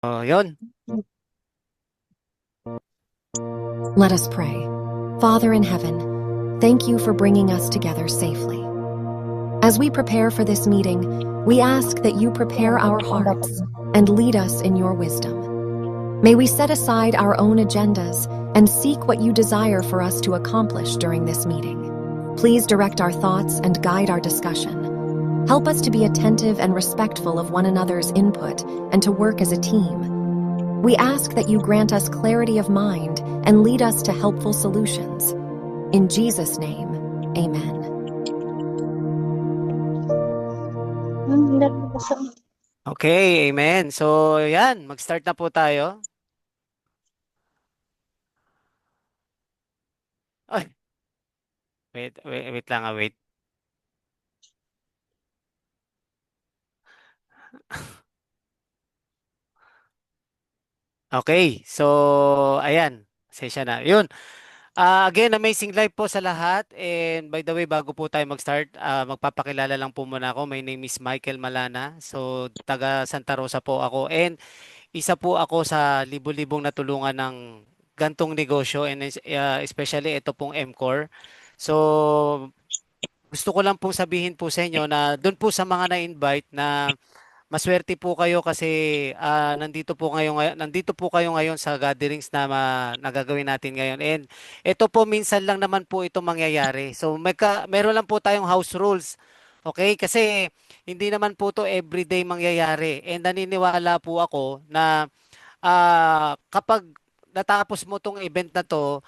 Oh, yun. Let us pray. Father in heaven, thank you for bringing us together safely. As we prepare for this meeting, we ask that you prepare our hearts and lead us in your wisdom. May we set aside our own agendas and seek what you desire for us to accomplish during this meeting. Please direct our thoughts and guide our discussion. Help us to be attentive and respectful of one another's input and to work as a team. We ask that you grant us clarity of mind and lead us to helpful solutions. In Jesus' name, amen. Okay, amen. So, yan. Mag-start na po tayo. Ay, wait lang, wait. Okay, so, ayan. Session na. Yun. Again, amazing life po sa lahat. And by the way, bago po tayo mag-start, magpapakilala lang po muna ako. My name is Michael Malana. So, taga Santa Rosa po ako. And isa po ako sa libo-libong natulungan ng gantong negosyo and especially ito pong MCore. So, gusto ko lang pong sabihin po sa inyo na doon po sa mga na-invite na maswerte po kayo kasi nandito po kayo ngayon sa gatherings na nagagawin natin ngayon. And ito po minsan lang naman po ito mangyayari. So meron lang po tayong house rules. Okay? Kasi hindi naman po to everyday mangyayari. And naniniwala po ako na kapag natapos mo tong event na to,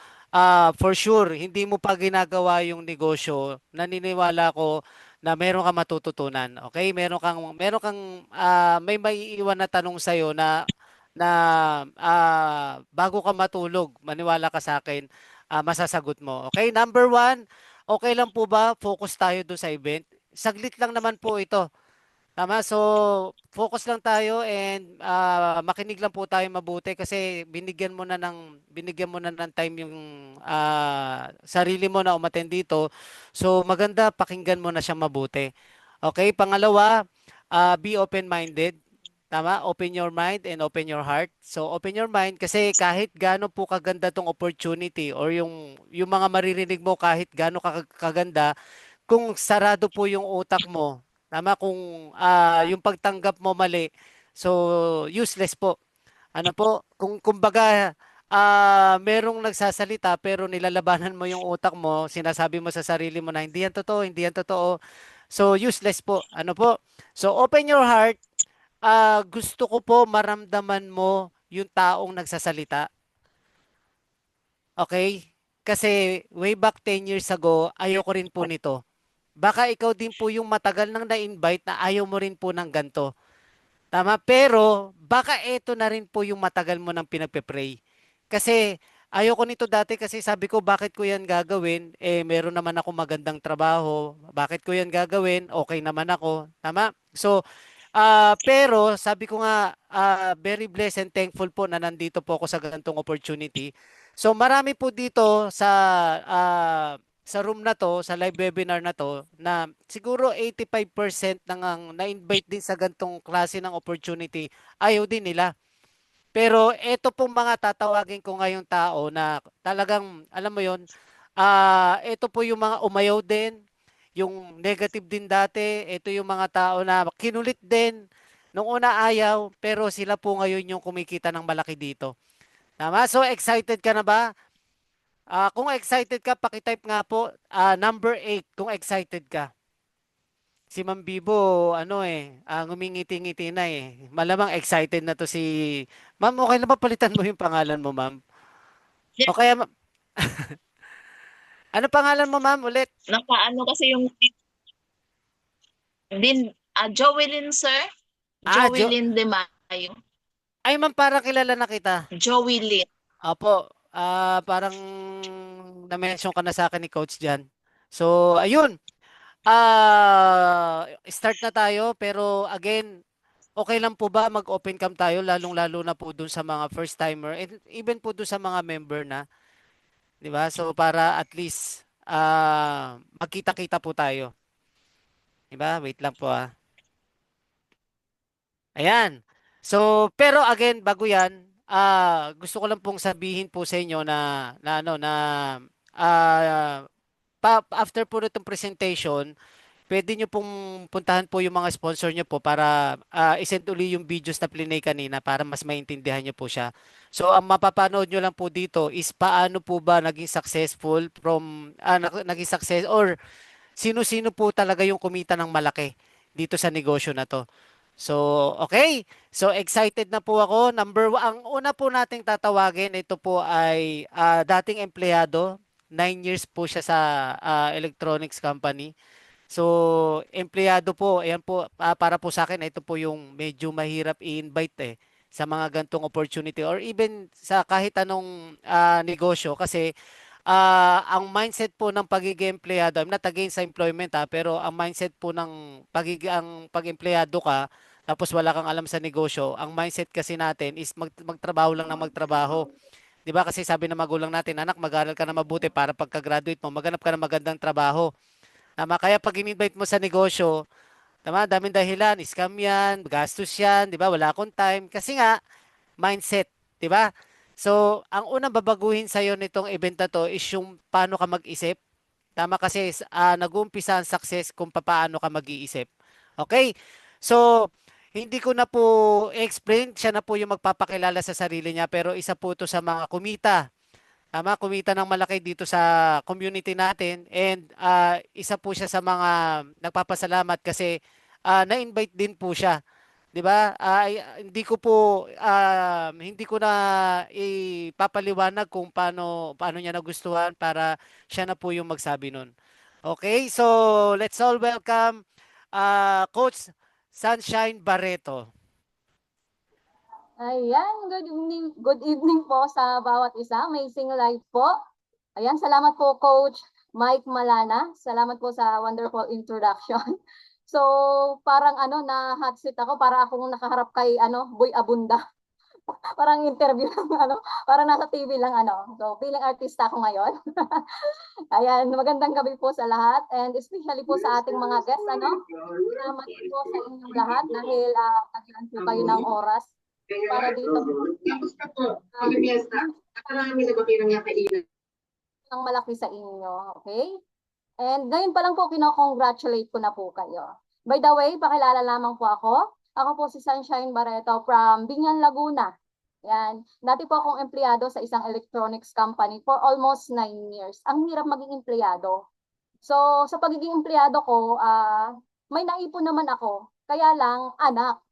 for sure, hindi mo pa ginagawa yung negosyo, naniniwala ko na meron kang matututunan. Okay? May maiiwan na tanong sa'yo na bago ka matulog, maniwala ka sa akin, masasagot mo. Okay? Number one, okay lang po ba? Focus tayo doon sa event. Saglit lang naman po ito. Tama, so focus lang tayo and makinig lang po tayo mabuti kasi binigyan mo na ng time yung sarili mo na umattend dito. So maganda pakinggan mo na siya mabuti. Okay, pangalawa, be open-minded. Tama, open your mind and open your heart. So open your mind kasi kahit gaano po kaganda tong opportunity or yung mga maririnig mo kahit gaano kaganda, kung sarado po yung utak mo, tama, kung yung pagtanggap mo mali, so useless po. Ano po, kung kumbaga merong nagsasalita pero nilalabanan mo yung utak mo, sinasabi mo sa sarili mo na hindi yan totoo, hindi yan totoo. So useless po. Ano po? So open your heart. Gusto ko po maramdaman mo yung taong nagsasalita. Okay? Kasi way back 10 years ago, ayoko rin po nito. Baka ikaw din po yung matagal nang na-invite na ayaw mo rin po ng ganto. Tama? Pero baka eto na rin po yung matagal mo nang pinagpe-pray. Kasi ayoko nito dati kasi sabi ko bakit ko yan gagawin? Eh meron naman ako magandang trabaho. Bakit ko yan gagawin? Okay naman ako. Tama? So pero sabi ko nga, very blessed and thankful po na nandito po ako sa ganitong opportunity. So marami po dito sa room na to, sa live webinar na to, na siguro 85% nang ang na-invite din sa ganitong klase ng opportunity, ayaw din nila. Pero eto pong mga tatawagin ko ngayong tao na talagang, alam mo yon, ito po yung mga umayaw din, yung negative din dati, ito yung mga tao na kinulit din, nung una ayaw, pero sila po ngayon yung kumikita ng malaki dito. Tama? So excited ka na ba? Kung excited ka, pakitype nga po, number 8 kung excited ka. Si Ma'am Bibo, ano ngumingiti-ngiti na eh. Malamang excited na to si... Ma'am, okay na ba palitan mo yung pangalan mo, ma'am? O Yes, kaya, ano pangalan mo, ma'am, ulit? nakaano kasi yung din Joelyn sir, Jo... Joelyn De Mayo, Ay, ma'am, parang kilala na kita. Joelyn. Opo, parang na-mention ka na sa akin ni Coach Jan. So, ayun. Start na tayo, pero again, okay lang po ba mag-open cam tayo, lalong-lalo na po dun sa mga first timer, and even po dun sa mga member na, di ba? So, para at least, magkita-kita po tayo. Di ba? Wait lang po ah. Ayan. So, pero again, bago 'yan, gusto ko lang pong sabihin po sa inyo na after po nitong presentation, pwede nyo pong puntahan po yung mga sponsor nyo po para isend uli yung videos na plinay kanina para mas maintindihan nyo po siya. So, ang mapapanood nyo lang po dito is paano po ba naging successful naging success or sino-sino po talaga yung kumita ng malaki dito sa negosyo na to. So, okay. So, excited na po ako. Ang una po nating tatawagin, ito po ay dating empleyado. 9 years po siya sa electronics company. So, empleyado po, ayan po, para po sa akin, ito po yung medyo mahirap i-invite sa mga gantong opportunity or even sa kahit anong negosyo kasi ang mindset po ng pagiging empleyado, I'm not against sa employment pero ang mindset po ng pag-empleyado ka, tapos wala kang alam sa negosyo, ang mindset kasi natin is magtrabaho lang ng magtrabaho. 'Di ba kasi sabi ng magulang natin, anak, mag-aral ka na mabuti para pagka-graduate mo, maghanap ka ng magandang trabaho. Tama, kaya pag in-invite mo sa negosyo, tama, daming dahilan, scam yan, gastos yan, 'di ba? Wala akong time kasi nga mindset, 'di ba? So, ang unang babaguhin sa iyo nitong event na to is yung paano ka mag-isip. Tama kasi nag-uumpisa ang success kung paano ka mag-iisip. Okay? So, hindi ko na po explain, siya na po yung magpapakilala sa sarili niya pero isa po to sa mga kumita. Tama, kumita ng malaki dito sa community natin and isa po siya sa mga nagpapasalamat kasi na-invite din po siya. 'Di ba? Hindi ko na ipapaliwanag kung paano niya nagustuhan para siya na po yung magsabi nun. Okay, so let's all welcome Coach Sunshine Barreto. Ayan, good evening po sa bawat isa. Amazing live po. Ayan, salamat po Coach Mike Malana. Salamat po sa wonderful introduction. So, parang na hot seat ako para akong nakaharap kay Boy Abunda. Parang interview lang parang nasa TV lang So, feeling artista ako ngayon. Ayan, magandang gabi po sa lahat and especially po sa ating mga guests Salamat po sa inyong lahat dahil naglaan po kayo ng oras para dito ang malaki sa inyo, okay? And ngayon pa lang po kino-congratulate ko na po kayo. By the way, pakilala lamang po ako. Ako po si Sunshine Barreto from Binyan, Laguna. Yan. Dati po akong empleyado sa isang electronics company for almost 9 years. Ang hirap maging empleyado. So, sa pagiging empleyado ko, may naipon naman ako. Kaya lang, anak,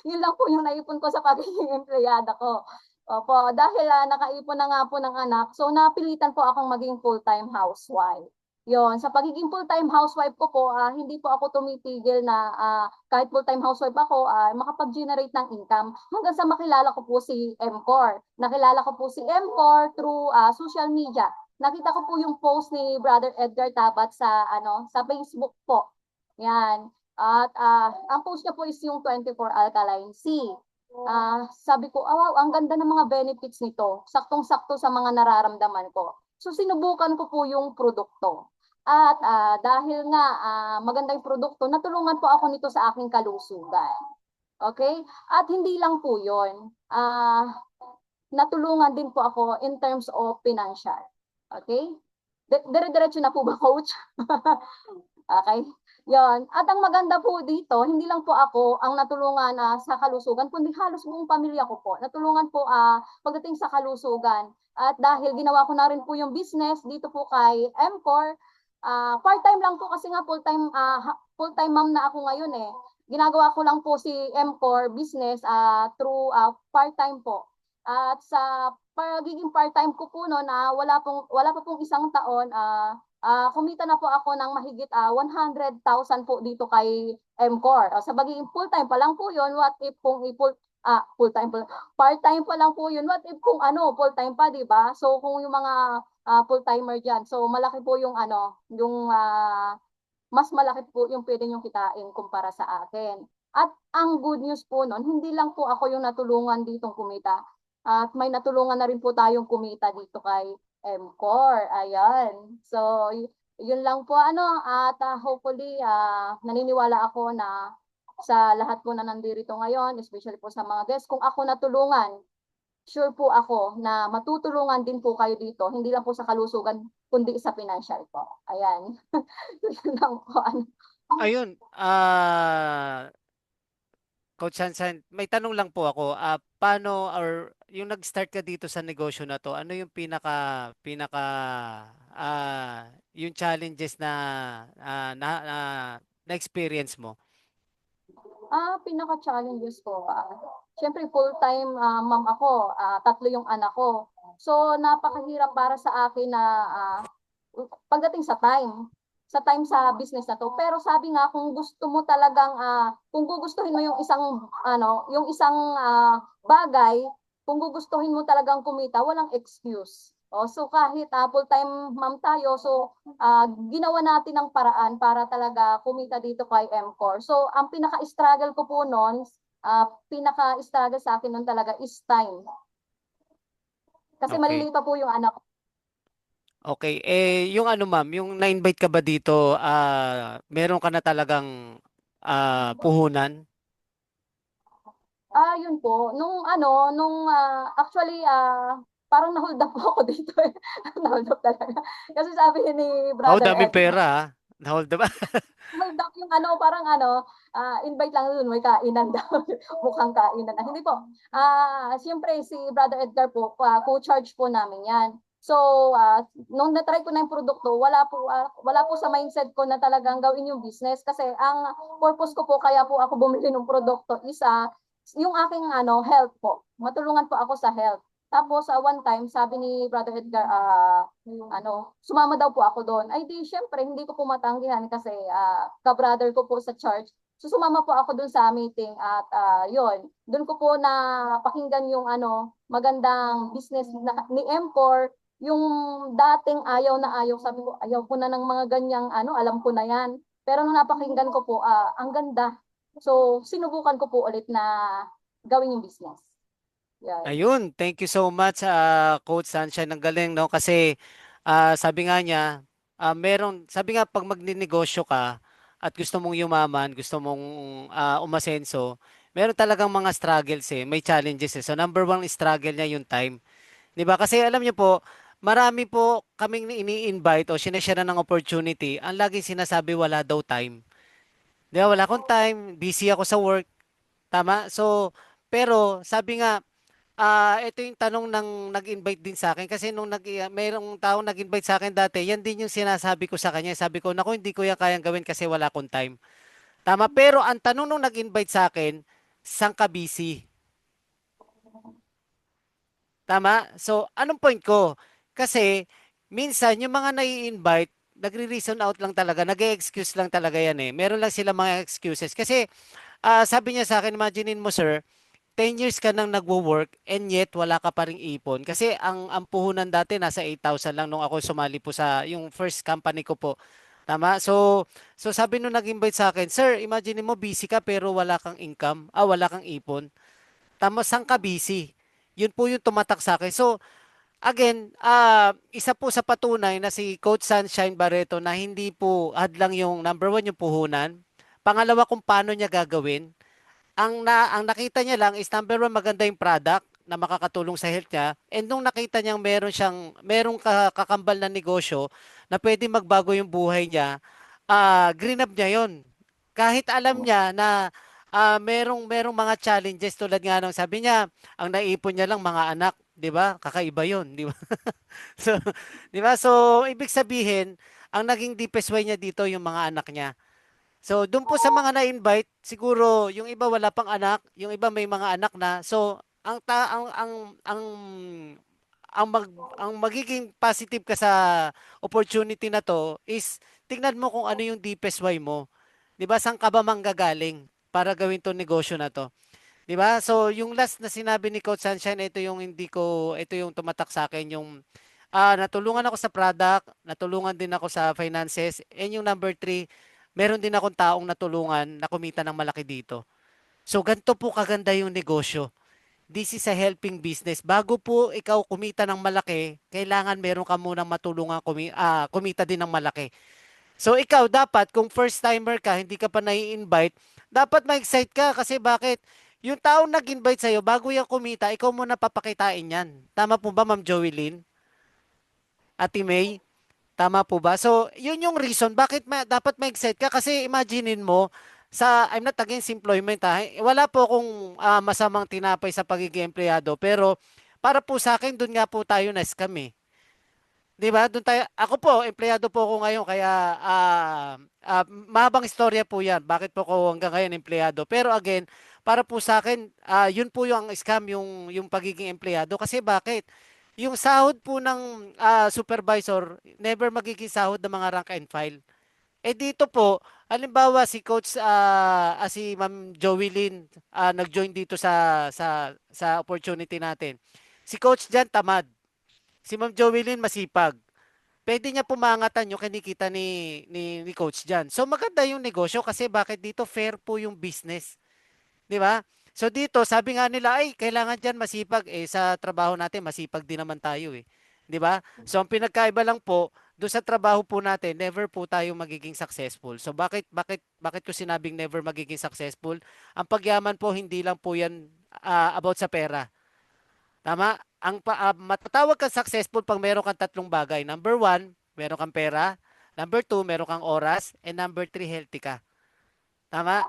yun lang po yung naipon ko sa pagiging empleyado ko. Opo, dahil nakaipon na nga po ng anak, so napilitan po akong maging full-time housewife. Yon, sa pagiging full-time housewife ko po, hindi po ako tumitigil na kahit full-time housewife ako, makapag-generate ng income hanggang sa makilala ko po si MCOR. Nakilala ko po si MCOR through social media. Nakita ko po yung post ni Brother Edgar Tabat sa Facebook po. Yan. At ang post niya po is yung 24 alkaline sea. Sabi ko, wow, ang ganda ng mga benefits nito. Saktong-sakto sa mga nararamdaman ko. So sinubukan ko po yung produkto. At dahil nga maganda yung produkto, natulungan po ako nito sa aking kalusugan. Okay? At hindi lang po yun. Natulungan din po ako in terms of financial. Okay? Dire-diretso na po ba, coach? Okay? Yon. At ang maganda po dito, hindi lang po ako ang natulungan sa kalusugan, kundi halos buong pamilya ko po. Natulungan po pagdating sa kalusugan. At dahil ginawa ko na rin po yung business dito po kay MCOR, part-time lang po kasi nga full-time mom na ako ngayon eh. Ginagawa ko lang po si MCOR business through part-time po. At sa pagiging part-time ko po no na wala pa pong isang taon, kumita na po ako ng mahigit 100,000 po dito kay MCOR. Sa pagiging full-time pa lang po 'yon, what if kung full-time part-time pa lang po 'yun, what if kung full-time pa, 'di ba? So kung yung mga full-timer diyan, so malaki po yung mas malaki po yung pwede niyong kitain kumpara sa akin. At ang good news po noon, hindi lang po ako yung natulungan ditong kumita. At may natulungan na rin po tayong kumita dito kay MCOR. Ayan. So, yun lang po at hopefully naniniwala ako na sa lahat po na nandito ngayon, especially po sa mga guests, kung ako natulungan, sure po ako na matutulungan din po kayo dito, hindi lang po sa kalusugan, kundi sa financial po. Ayan. Yun lang po. Ayun, Coach Sansan, may tanong lang po ako. Paano or yung nag-start ka dito sa negosyo na to, ano yung pinaka yung challenges na experience mo? Pinaka-challenges ko, siyempre full-time mom ako, 3 yung anak ko. So, napakahirap para sa akin na pagdating sa time sa business na to. Pero sabi nga, kung gusto mo talagang, kung gugustuhin mo yung isang bagay, kung gugustuhin mo talagang kumita, walang excuse. So kahit full-time mom tayo, so ginawa natin ang paraan para talaga kumita dito kay MCOR. So ang pinaka-struggle ko po noon, pinaka-struggle sa akin noon talaga is time. Kasi Okay. maliliit pa po yung anak ko. Okay. Yung ano ma'am, yung na-invite ka ba dito, meron ka na talagang puhunan? Yun po, actually, parang na-hold up po ako dito eh. Na-hold up talaga. Kasi sabi ni Oh, Brother daming Ed, pera ah. Na-hold up. hold up yung parang invite lang dun, may kainan daw. Mukhang kainan. Hindi po. Siyempre si Brother Edgar po, co-charge po namin yan. So, nung na-try ko na yung produkto, wala po sa mindset ko na talagang gawin yung business kasi ang purpose ko po kaya po ako bumili ng produkto is yung aking health po. Matulungan po ako sa health. Tapos one time sabi ni Brother Edgar sumama daw po ako doon. Ay di syempre hindi ko po matanggihan kasi ka-brother ko po sa church. So sumama po ako doon sa meeting at yon. Doon ko po na pakinggan yung magandang business ni M4, yung dating ayaw na ayaw, sabi ko ayaw ko na ng mga ganyang alam ko na yan. Pero nung napakinggan ko po, ang ganda. So sinubukan ko po ulit na gawin yung business. Yan. Ayun, thank you so much, Coach Sunshine. Ang galing, no? Kasi sabi nga niya, sabi nga pag magninegosyo ka at gusto mong yumaman, gusto mong umasenso, meron talagang mga struggles eh, may challenges eh. So number one struggle niya yung time. 'Di ba? Kasi alam niyo po, marami po kaming ini-invite o sineshare ng opportunity. Ang laging sinasabi wala daw time. 'Di ba? Wala akong time, busy ako sa work. Tama? So, pero sabi nga, ito yung tanong ng nag-invite din sa akin kasi nung mayroong taong nag-invite sa akin dati, yan din yung sinasabi ko sa kanya. Sabi ko, naku, hindi ko yan kayang gawin kasi wala akong time. Tama, pero ang tanong nung nag-invite sa akin, saan ka busy? Tama? So, anong point ko? Kasi, minsan, yung mga nai-invite, nagre-reason out lang talaga, nag-excuse lang talaga yan eh. Meron lang sila mga excuses. Kasi, sabi niya sa akin, imaginein mo sir, 10 years ka nang nagwo-work and yet wala ka pa ring ipon. Kasi ang puhunan dati nasa 8,000 lang nung ako sumali po sa yung first company ko po. Tama? So sabi nung nag-invite sa akin, "Sir, imagine mo busy ka pero wala kang income, wala kang ipon." Tama, saan ka busy? Yun po yung tumatak sa akin. So again, isa po sa patunay na si Coach Sunshine Barreto na hindi po hadlang yung number one yung puhunan. Pangalawa kung paano niya gagawin ang nakita niya lang is number one, maganda yung product na makakatulong sa health niya. And nung nakita niyang merong kakambal na negosyo na pwede magbago yung buhay niya, green up niya yon. Kahit alam niya na merong mga challenges tulad nga nung sabi niya, ang naipon niya lang mga anak, 'di ba? Kakaiba 'yon, 'di ba? So, 'di ba? So, ibig sabihin, ang naging deepest way niya dito yung mga anak niya. So, doon po sa mga na-invite, siguro yung iba wala pang anak, yung iba may mga anak na. So, ang magiging positive ka sa opportunity na to is tingnan mo kung ano yung deepest why mo. 'Di ba? Saan ka ba manggagaling para gawin tong negosyo na to? 'Di ba? So, yung last na sinabi ni Coach Sunshine, ito yung tumatak sa akin yung natulungan ako sa product, natulungan din ako sa finances, and yung number three, meron din akong taong natulungan na kumita ng malaki dito. So, ganito po kaganda yung negosyo. This is a helping business. Bago po ikaw kumita ng malaki, kailangan meron ka munang matulungan kumita din ng malaki. So ikaw dapat kung first timer ka, hindi ka pa nai-invite, dapat ma-excite ka kasi bakit? Yung taong nag-invite sa'yo, bago yan kumita, ikaw muna papakitain yan. Tama po ba, Ma'am Joelyn? Ate May? Tama po ba? So, yun yung reason bakit dapat ma-excite ka kasi imaginein mo I'm not against employment ha. Wala po akong masamang tinapay sa pagiging empleyado pero para po sa akin doon nga po tayo na scam eh. 'Di ba? Doon tayo ako po empleyado po ako ngayon kaya mahabang istorya po 'yan. Bakit po ako hanggang ngayon empleyado? Pero again, para po sa akin, yun po yung scam yung pagiging empleyado kasi bakit? Yung sahod po ng supervisor, never magiging sahod ng mga rank and file. Eh dito po, halimbawa si Coach si Ma'am Joelyn nag-join dito sa opportunity natin. Si Coach diyan tamad. Si Ma'am Joelyn masipag. Pwede niya pumangatan yung kinikita ni Coach diyan. So maganda yung negosyo kasi bakit dito fair po yung business. 'Di ba? So dito, sabi nga nila, ay, kailangan diyan masipag. Eh, sa trabaho natin, masipag din naman tayo eh. 'Di ba? So ang pinagkaiba lang po, doon sa trabaho po natin, never po tayo magiging successful. So bakit ko sinabing never magiging successful? Ang pagyaman po, hindi lang po yan about sa pera. Tama? Matatawag kang successful pag meron kang tatlong bagay. Number one, meron kang pera. Number two, meron kang oras. And number three, healthy ka. Tama?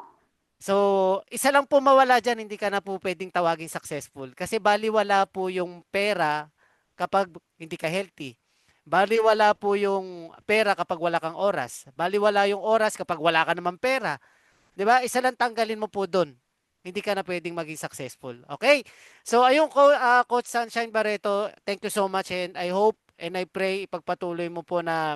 So, isa lang po mawala dyan, hindi ka na po pwedeng tawaging successful. Kasi baliwala po yung pera kapag hindi ka healthy. Baliwala po yung pera kapag wala kang oras. Baliwala yung oras kapag wala ka naman pera. 'Di ba? Isa lang tanggalin mo po doon. Hindi ka na pwedeng maging successful. Okay? So, ayun Coach Sunshine Barreto, thank you so much and I hope and I pray ipagpatuloy mo po na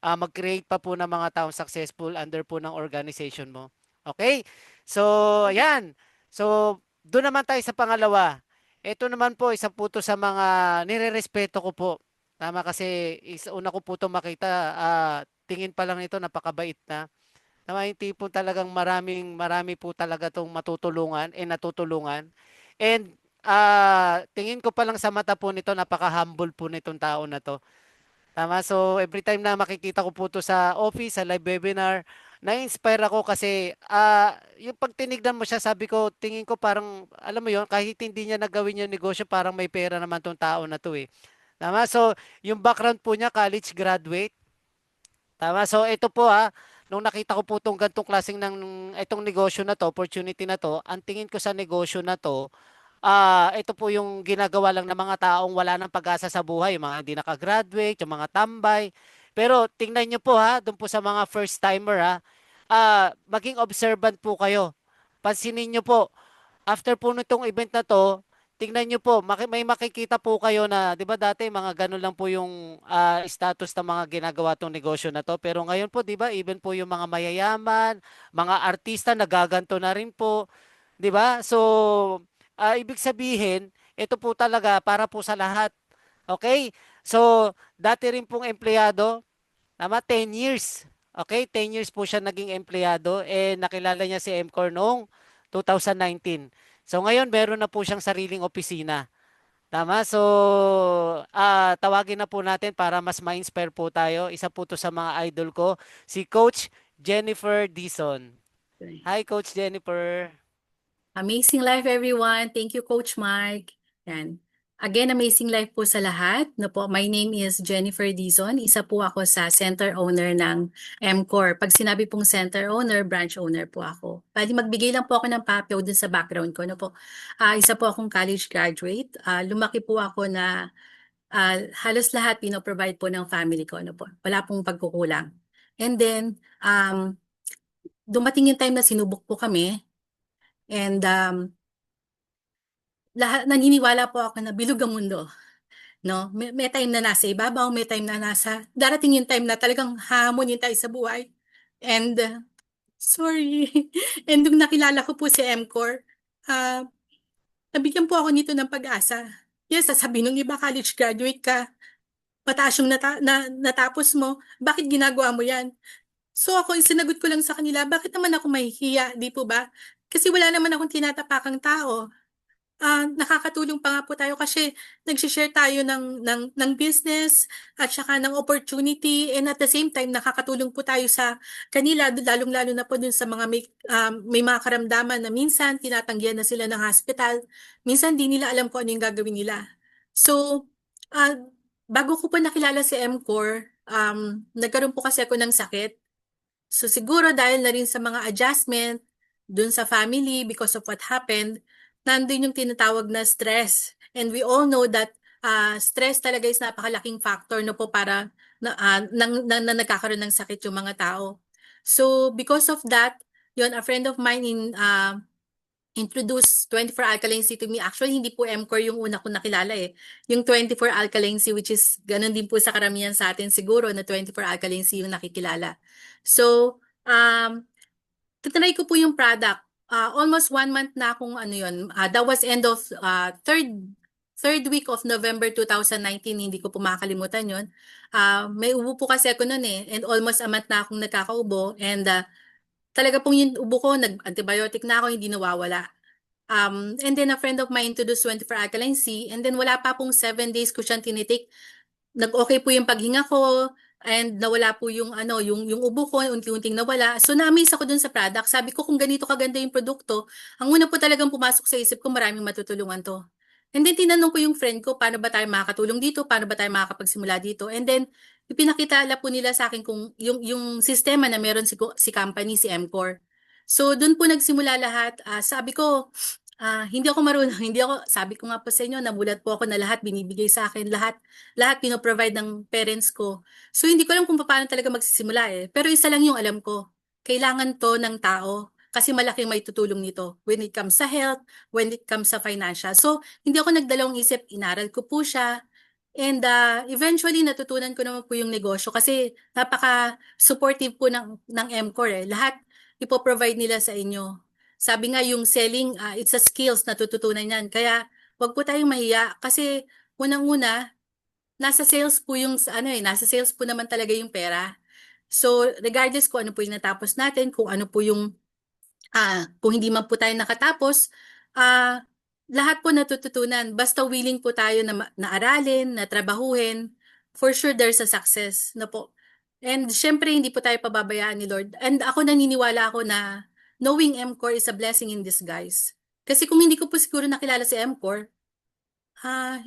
mag-create pa po ng mga taong successful under po ng organization mo. Okay? So, ayan. So, doon naman tayo sa pangalawa. Ito naman po, isa po to sa mga nirerespeto ko po. Tama kasi una ko po ito makita, tingin pa lang nito napakabait na. Tama yung tipo talagang marami po talaga itong matutulungan and natutulungan. And tingin ko pa lang sa mata po nito, napaka-humble po nitong tao na to. Tama, so every time na makikita ko po to sa office, sa live webinar, na-inspire ako kasi yung pag tinignan mo siya, sabi ko, tingin ko parang, alam mo yon kahit hindi niya nagawin yung negosyo, parang may pera naman tong tao na to eh. Tama, so yung background po niya, college graduate. Tama, so ito po nung nakita ko po itong gantong klaseng itong negosyo na to, opportunity na to, ang tingin ko sa negosyo na to, ito po yung ginagawa lang ng mga taong wala ng pag-asa sa buhay, yung mga hindi nakagraduate, yung mga tambay. Pero tingnan nyo po doon po sa mga first timer maging observant po kayo. Pansinin nyo po, after po nitong event na to, tingnan nyo po, may makikita po kayo na, di ba dati mga ganun lang po yung status ng mga ginagawa tong negosyo na to. Pero ngayon po, di ba, even po yung mga mayayaman, mga artista, nagaganto na rin po. 'Di ba? So, ibig sabihin, ito po talaga para po sa lahat. Okay? So, dati rin pong empleyado, tama, 10 years. Okay? 10 years po siya naging empleyado and nakilala niya si MCOR noong 2019. So, ngayon meron na po siyang sariling opisina. Tama? So, tawagin na po natin para mas ma-inspire po tayo. Isa po to sa mga idol ko, si Coach Jennifer Dizon. Hi, Coach Jennifer. Amazing life, everyone. Thank you, Coach Mike. Yan. Again, amazing life po sa lahat. No po, my name is Jennifer Dizon. Isa po ako sa center owner ng MCOR. Pag sinabi pong center owner, branch owner po ako. Pwede magbigay lang po ako ng papel dun sa background ko. No po. Isa po akong college graduate. Lumaki po ako na halos lahat pino-provide po ng family ko. No po. Wala pong pagkukulang. And then, dumating yung time na sinubok po kami. And naniniwala po ako na bilog ang mundo. No? May time na nasa ibabaw, may time na darating yung time na talagang hahamonin tayo sa buhay. And, sorry. And nung nakilala ko po si MCOR, nabigyan po ako nito ng pag-asa. Yes, sasabihin ng iba, college graduate ka, mataas yung natapos mo, bakit ginagawa mo yan? So ako, sinagot ko lang sa kanila, bakit naman ako mahihiya, di po ba? Kasi wala naman akong tinatapakang tao. nakakatulong pa nga po tayo kasi nag-share tayo ng business at saka ng opportunity, and at the same time nakakatulong po tayo sa kanila, lalong-lalo na po dun sa mga may mga karamdaman na minsan tinatanggihan na sila ng hospital, minsan di nila alam kung ano yung gagawin nila. So, ah, bago ko po nakilala si MCOR, nagkaroon po kasi ako ng sakit. So siguro dahil na rin sa mga adjustment dun sa family because of what happened, nandun yung tinatawag na stress. And we all know that stress talaga is napakalaking factor no po para na nagkakaroon ng sakit yung mga tao. So because of that, yun, a friend of mine introduced 24 alkaline C to me. Actually, hindi po MCOR yung una ko nakilala eh. Yung 24 alkaline C, which is ganun din po sa karamihan sa atin siguro na 24 alkaline C yung nakikilala. So, tinry ko po yung product. Almost 1 month na akong ano yun. That was end of third week of November 2019. Hindi ko po makakalimutan yun. May ubo po kasi ako noon eh. And almost a month na akong nagkakaubo. And talaga pong yung ubo ko, nag-antibiotic na ako, hindi nawawala. And then a friend of mine introduced 24 alkaline C. And then wala pa pong 7 days ko siyang tinitake. Nag-okay po yung paghinga ko, and nawala po yung ano, yung ubo ko, unti-unting nawala. So na-amaze ako dun sa product. Sabi ko kung ganito kaganda yung produkto, ang una po talagang pumasok sa isip ko, maraming matutulungan to. And then tinanong ko yung friend ko, paano ba tayo makakatulong dito? Paano ba tayo makakapagsimula dito? And then ipinakita po nila sa akin kung yung sistema na meron si company, si MCOR. So doon po nagsimula lahat. Sabi ko, hindi ako marunong, hindi ako, sabi ko nga po sa inyo, namulat po ako na lahat binibigay sa akin, lahat pino-provide ng parents ko. So hindi ko alam kung paano talaga magsisimula eh. Pero isa lang yung alam ko. Kailangan to ng tao kasi malaking may tutulong nito when it comes sa health, when it comes sa financial. So hindi ako nagdalawang isip, inaral ko po siya. And eventually natutunan ko naman po yung negosyo kasi napaka-supportive po ng MCOR eh. Lahat ipo-provide nila sa inyo. Sabi nga yung selling, it's a skills na tututunan yan. Kaya wag po tayong mahiya kasi unang-una, nasa sales po yung ano eh, nasa sales po naman talaga yung pera. So regardless kung ano po yung natapos natin, kung ano po yung kung hindi man po tayo nakatapos, lahat po natututunan. Basta willing po tayo na aralin, na trabahuhin, for sure there's a success na po. And syempre, hindi po tayo pababayaan ni Lord. And ako naniniwala ako na knowing MCOR is a blessing in disguise. Kasi kung hindi ko po siguro nakilala si MCOR,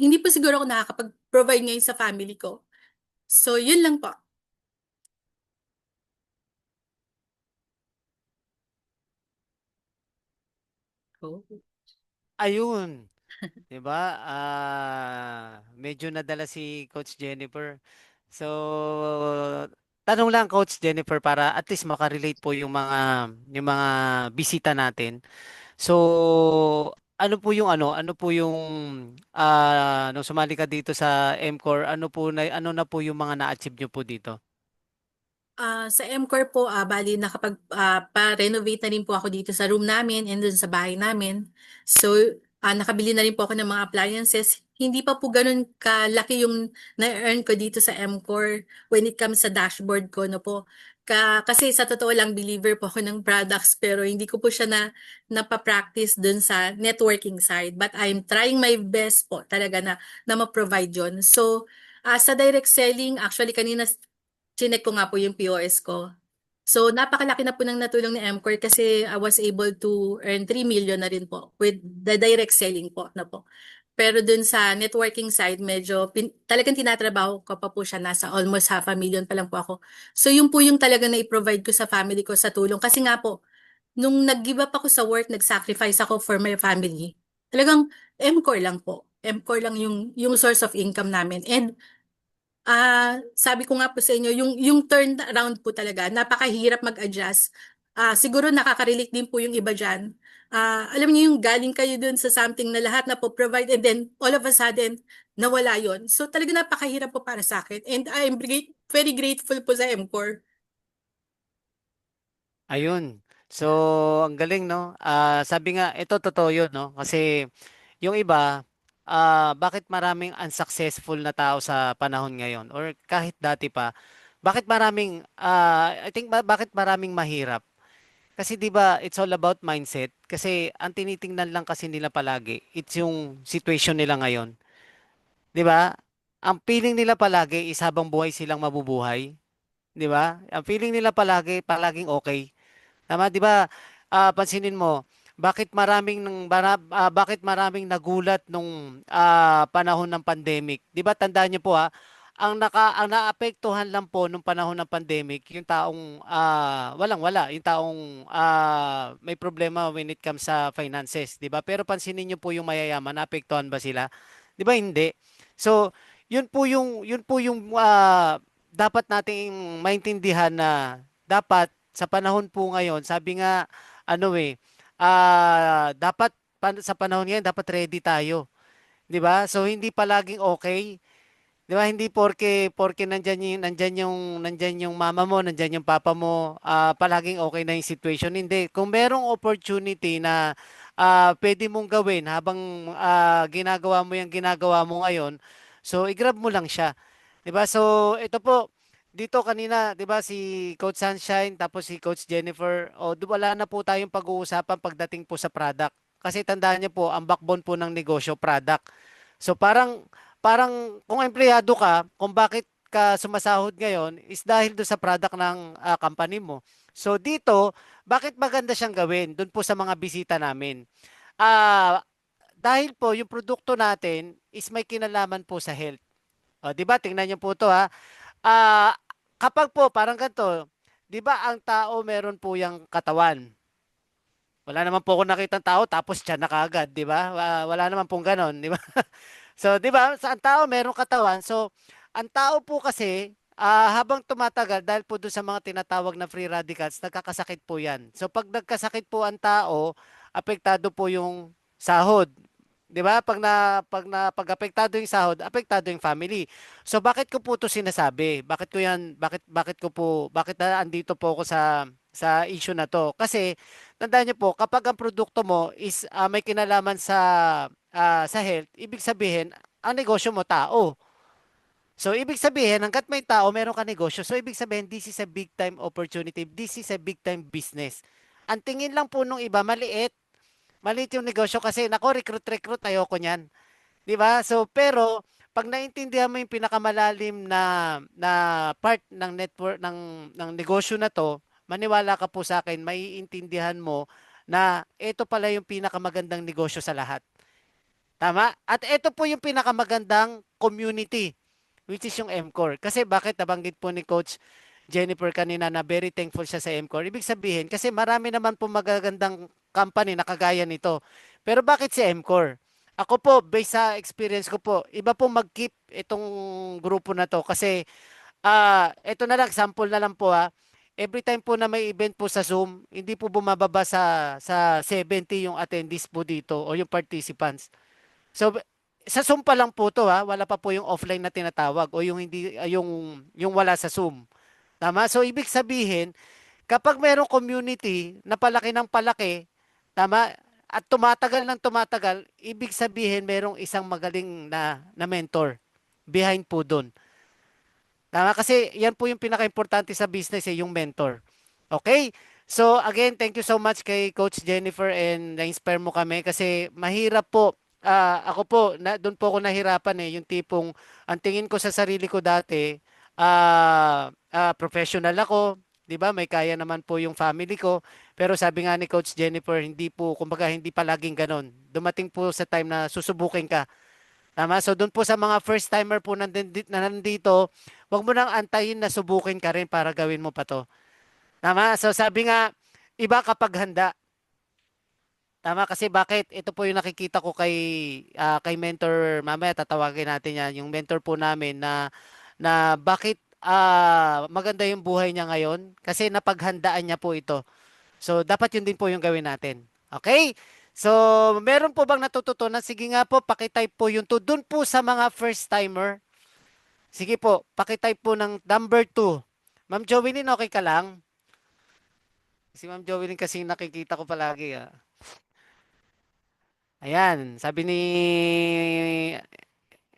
hindi po siguro ako nakakapag-provide ngayon sa family ko. So, yun lang po. Oh. Ayun, 'di ba? Medyo nadala si Coach Jennifer. So, tanong lang Coach Jennifer para at least makarelate po yung mga bisita natin. So, ano po yung nung sumali ka dito sa MCOR, ano na po yung mga na-achieve nyo po dito? Sa MCOR po, bali pa-renovate na rin po ako dito sa room namin and dun sa bahay namin. So, nakabili na rin po ako ng mga appliances. Hindi pa po ganun kalaki yung na-earn ko dito sa MCOR when it comes sa dashboard ko, no po. Kasi sa totoo lang, believer po ako ng products pero hindi ko po siya napapractice dun sa networking side. But I'm trying my best po talaga na ma-provide yun. So, sa direct selling, actually kanina chinek ko nga po yung POS ko. So, napakalaki na po ng natulong ni MCOR kasi I was able to earn 3 million na rin po with the direct selling po na po. Pero dun sa networking side, medyo talagang tinatrabaho ko pa po siya. Nasa almost 500,000 pa lang po ako. So, yun po yung talagang na-provide ko sa family ko sa tulong. Kasi nga po, nung nag-give up ako sa work, nag-sacrifice ako for my family. Talagang MCOR lang po. MCOR lang yung source of income namin. And sabi ko nga po sa inyo, yung turn around po talaga, napakahirap mag-adjust. Siguro nakaka-relate din po yung iba dyan. Alam niyo yung galing kayo dun sa something na lahat na po provide and then all of a sudden, nawala yon. So talaga napakahirap po para sa akin. And I'm very grateful po sa MCOR. Ayun. So, ang galing, no? Sabi nga, ito totoo yun, no? Kasi yung iba, bakit maraming unsuccessful na tao sa panahon ngayon or kahit dati pa, bakit maraming mahirap? Kasi 'di ba, it's all about mindset. Kasi ang tinitingnan lang kasi nila palagi, it's yung situation nila ngayon. 'Di ba? Ang feeling nila palagi is habang buhay silang mabubuhay, 'di ba? Ang feeling nila palaging okay. Tama, 'di ba? Pansinin mo, bakit maraming nagulat nung panahon ng pandemic? 'Di ba tandaan niyo po ang naapektuhan lang po nung panahon ng pandemic, yung taong walang-wala, yung taong may problema when it comes sa finances, 'di ba? Pero pansinin niyo po yung mayayaman, naapektuhan ba sila? 'Di ba hindi? So, yun po yung dapat nating maintindihan na dapat sa panahon po ngayon, sabi nga, ano dapat sa panahon ngayon, dapat ready tayo. 'Di ba? So, hindi palaging okay. 'Di ba? Hindi porke nandyan yung mama mo, nandyan yung papa mo, palaging okay na yung situation. Hindi. Kung merong opportunity na pwede mong gawin habang ginagawa mo ngayon, so i-grab mo lang siya. 'Di ba? So, ito po dito kanina, 'di ba si Coach Sunshine tapos si Coach Jennifer, wala na po tayong pag-uusapan pagdating po sa product. Kasi tandaan niyo po, ang backbone po ng negosyo, product. So parang kung empleyado ka, kung bakit ka sumasahod ngayon is dahil do sa product ng company mo. So dito, bakit maganda siyang gawin? Doon po sa mga bisita namin. Ah, dahil po yung produkto natin is may kinalaman po sa health. O, 'di ba? Tingnan niyo po 'to ha. Ah, kapag po parang ganito, 'di ba ang tao meron po yung katawan. Wala naman po ako nakitang tao tapos tiyan na kaagad, 'di ba? Wala naman pong gano'n, 'di ba? So, 'di ba, sa ang tao merong katawan. So, ang tao po kasi habang tumatagal dahil po doon sa mga tinatawag na free radicals, nagkakasakit po 'yan. So, pag nagkasakit po ang tao, apektado po yung sahod. 'Di ba? Pag apektado yung sahod, apektado yung family. So, bakit ko po 'to sinasabi? Bakit na andito po ako sa issue na 'to? Kasi tandaan niyo po, kapag ang produkto mo is may kinalaman sa health, ibig sabihin, ang negosyo mo tao. So, ibig sabihin, hanggat may tao, meron ka negosyo. So, ibig sabihin, this is a big time opportunity. This is a big time business. Ang tingin lang po nung iba, maliit. Maliit yung negosyo kasi, nako, recruit, ayoko niyan. 'Di ba? So, pero, pag naintindihan mo yung pinakamalalim na part ng network, ng negosyo na to, maniwala ka po sa akin, maiintindihan mo na ito pala yung pinakamagandang negosyo sa lahat. Tama? At ito po yung pinakamagandang community, which is yung MCOR. Kasi bakit nabanggit po ni Coach Jennifer kanina na very thankful siya sa MCOR? Ibig sabihin, kasi marami naman po magagandang company na kagaya nito. Pero bakit si MCOR? Ako po, based sa experience ko po, iba po mag-keep itong grupo na to. Kasi, ito na lang, sample na lang po Every time po na may event po sa Zoom, hindi po bumababa sa 70 yung attendees po dito o yung participants. So sa Zoom pa lang po 'to wala pa po yung offline na tinatawag o yung hindi yung wala sa Zoom. Tama? So ibig sabihin, kapag mayroong community na palaki ng palaki, tama? At tumatagal ng tumatagal, ibig sabihin merong isang magaling na mentor behind po doon. Tama? Kasi yan po yung pinaka-importante sa business yung mentor. Okay? So again, thank you so much kay Coach Jennifer and na-inspire mo kami kasi mahirap po. Ako po, doon po ako nahirapan yung tipong ang tingin ko sa sarili ko dati, professional ako, 'di ba? May kaya naman po yung family ko. Pero sabi nga ni Coach Jennifer, hindi po, kumbaga hindi palaging ganon. Dumating po sa time na susubukin ka. Tama? So doon po sa mga first timer po na nandito, wag mo nang antayin na subukin ka rin para gawin mo pa to. Tama? So sabi nga, iba kapag handa. Tama kasi bakit? Ito po yung nakikita ko kay mentor, mamaya tatawagin natin yan, yung mentor po namin na bakit maganda yung buhay niya ngayon kasi napaghandaan niya po ito. So dapat yun din po yung gawin natin. Okay? So meron po bang natututunan? Sige nga po, pakitype po yung to. Doon po sa mga first timer. Sige po, pakitype po ng number 2. Ma'am Jovelyn, okay ka lang? Si Ma'am Jovelyn kasi nakikita ko palagi Ayan, sabi ni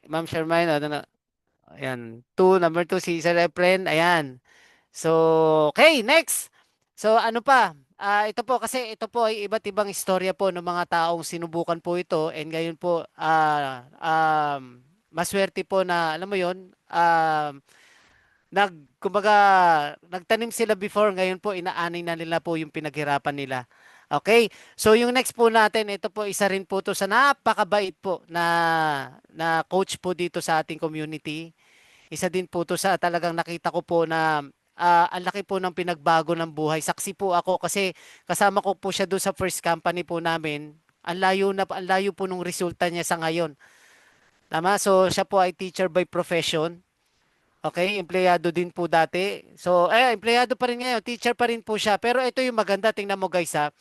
Ma'am Shermaine, ayan, number 2 si Sir Efren, ayan. So, okay, next. So, ano pa? Ito po kasi ito po ay iba't ibang istorya po ng mga taong sinubukan po ito and ngayon po maswerte po na alam mo 'yon, kumbaga nagtanim sila before, ngayon po inaani na nila po yung pinaghirapan nila. Okay? So yung next po natin, ito po isa rin po to sa napakabait po na coach po dito sa ating community. Isa din po to sa talagang nakita ko po na ang laki po ng pinagbago ng buhay. Saksi po ako kasi kasama ko po siya doon sa first company po namin. Ang layo po nung resulta niya sa ngayon. Tama? So siya po ay teacher by profession. Okay, empleyado din po dati. So, empleyado pa rin ngayon, teacher pa rin po siya. Pero ito yung maganda, tingnan mo guys ha.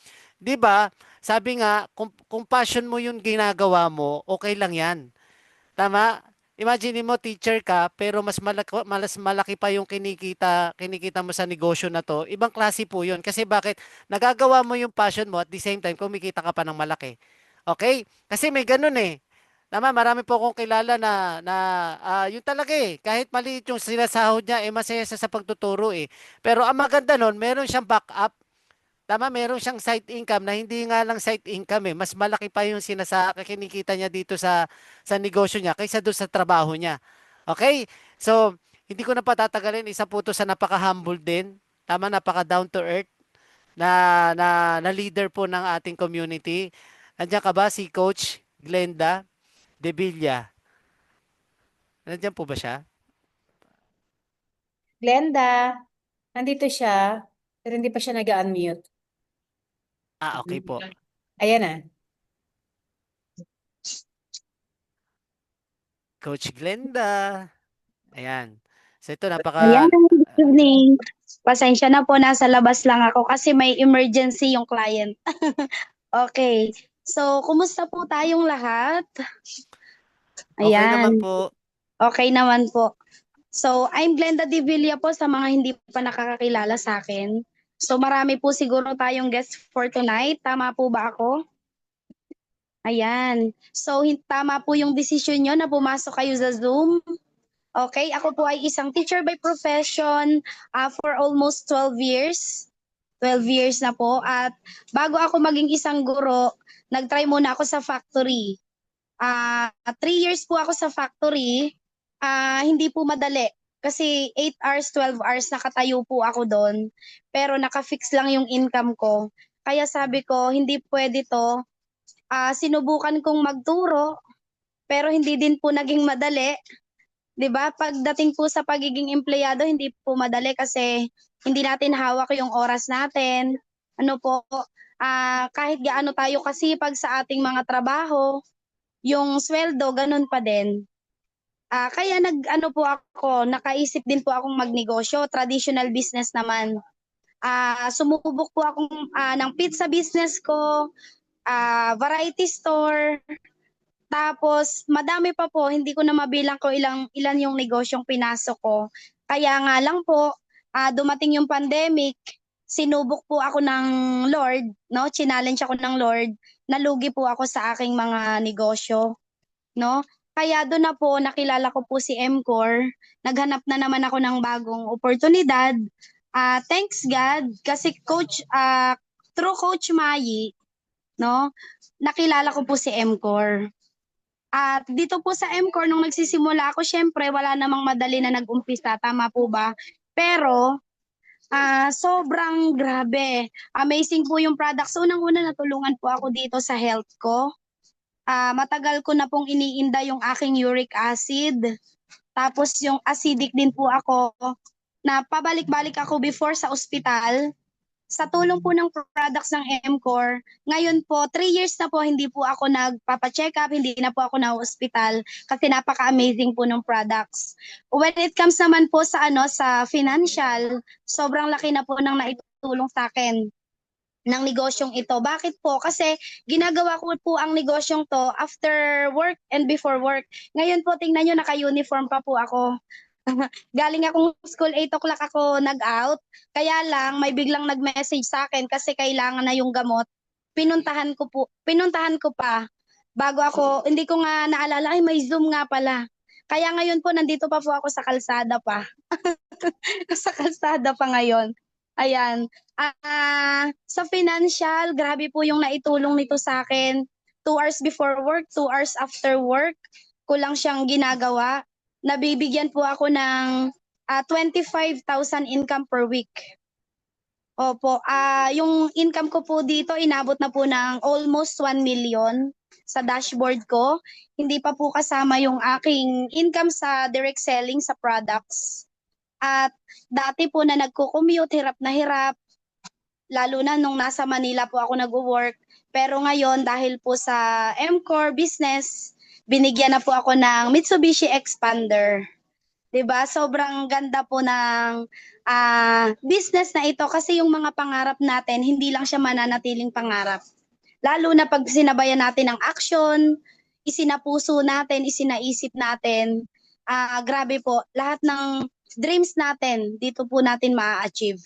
'Di ba? Sabi nga, kung passion mo yung ginagawa mo, okay lang 'yan. Tama? Imagine mo teacher ka pero mas malaki pa yung kinikita mo sa negosyo na to. Ibang klase po 'yun. Kasi bakit? Nagagawa mo yung passion mo at the same time kumikita ka pa ng malaki. Okay? Kasi may ganun eh. Tama, marami po akong kilala yun talaga eh. Kahit maliit yung sinasahod niya, masaya siya sa pagtuturo eh. Pero ang maganda nun, meron siyang backup. Tama, meron siyang side income na hindi nga lang side income eh. Mas malaki pa yung kinikita niya dito sa negosyo niya kaysa doon sa trabaho niya. Okay? So, hindi ko na patatagalin. Isa po to sa napaka-humble din. Tama, napaka-down to earth na leader po ng ating community. Nandiyan ka ba si Coach Glenda De Villa? Nandiyan po ba siya? Glenda, nandito siya, pero hindi pa siya nag-unmute. Okay po. Ayan na. Coach Glenda. Ayan. So ito Ayan, good evening. Pasensya na po, nasa labas lang ako kasi may emergency yung client. Okay. So, kumusta po tayong lahat? Okay naman Ayan, po. okay naman po. So, I'm Glenda De Villa po sa mga hindi pa nakakakilala sa akin. So, marami po siguro tayong guests for tonight. Tama po ba ako? Ayan. So, tama po yung decision nyo na pumasok kayo sa Zoom. Okay, ako po ay isang teacher by profession for almost 12 years. 12 years na po. At bago ako maging isang guro, nag-try muna ako sa factory. 3 years po ako sa factory. Hindi po madali. Kasi 8 hours, 12 hours nakatayo po ako doon. Pero naka-fix lang yung income ko. Kaya sabi ko, hindi pwede to. Sinubukan kong magturo, pero hindi din po naging madali. 'Di ba? Pagdating po sa pagiging empleyado, hindi po madali kasi hindi natin hawak yung oras natin. Ano po, kahit gaano tayo kasipag sa ating mga trabaho, yung sweldo ganun pa din. Kaya nag-ano po ako, nakaisip din po akong magnegosyo, traditional business naman. Sumubok po akong ng pizza business ko, variety store. Tapos, madami pa po, hindi ko na mabilang ko ilan yung negosyong pinasok ko. Kaya nga lang po, dumating yung pandemic, sinubok po ako ng Lord, no? Challenge ako ng Lord, nalugi po ako sa aking mga negosyo, no? Kaya doon na po, nakilala ko po si MCOR, naghanap na naman ako ng bagong oportunidad. Thanks God, kasi through Coach Mayi, no? Nakilala ko po si MCOR. At dito po sa MCOR, nung nagsisimula ako, syempre, wala namang madali na nag-umpisa. Tama po ba? Pero, sobrang grabe. Amazing po yung products. Unang-una, natulungan po ako dito sa health ko. Matagal ko na pong iniinda yung aking uric acid. Tapos yung acidic din po ako. Na pabalik-balik ako before sa ospital. Sa tulong po ng products ng MCOR, ngayon po, 3 years na po, hindi po ako nagpapa-check up, hindi na po ako na-hospital kasi napaka-amazing po ng products. When it comes naman po sa financial, sobrang laki na po ng naitulong sa akin ng negosyong ito. Bakit po? Kasi ginagawa ko po ang negosyong to after work and before work. Ngayon po, tingnan nyo, naka-uniform pa po ako. Galing akong school, 8 o'clock ako nag-out. Kaya lang, may biglang nag-message sa akin kasi kailangan na yung gamot. Pinuntahan ko pa. Bago ako, hindi ko nga naalala, ay may Zoom nga pala. Kaya ngayon po, nandito pa po ako sa kalsada pa. Sa kalsada pa ngayon. Ayan. Sa financial, grabe po yung naitulong nito sa akin. 2 hours before work, 2 hours after work, kulang siyang ginagawa. Nabibigyan po ako ng 25,000 income per week. Opo, yung income ko po dito inabot na po ng almost 1 million sa dashboard ko. Hindi pa po kasama yung aking income sa direct selling sa products. At dati po na nagko-commute, hirap na hirap, lalo na nung nasa Manila po ako nag-work. Pero ngayon, dahil po sa MCore business, binigyan na po ako ng Mitsubishi Expander. 'Di ba? Sobrang ganda po ng business na ito kasi yung mga pangarap natin, hindi lang siya mananatiling pangarap. Lalo na pag sinabayan natin ng action, isinapuso natin, isinaisip natin, grabe po, lahat ng dreams natin, dito po natin ma-achieve.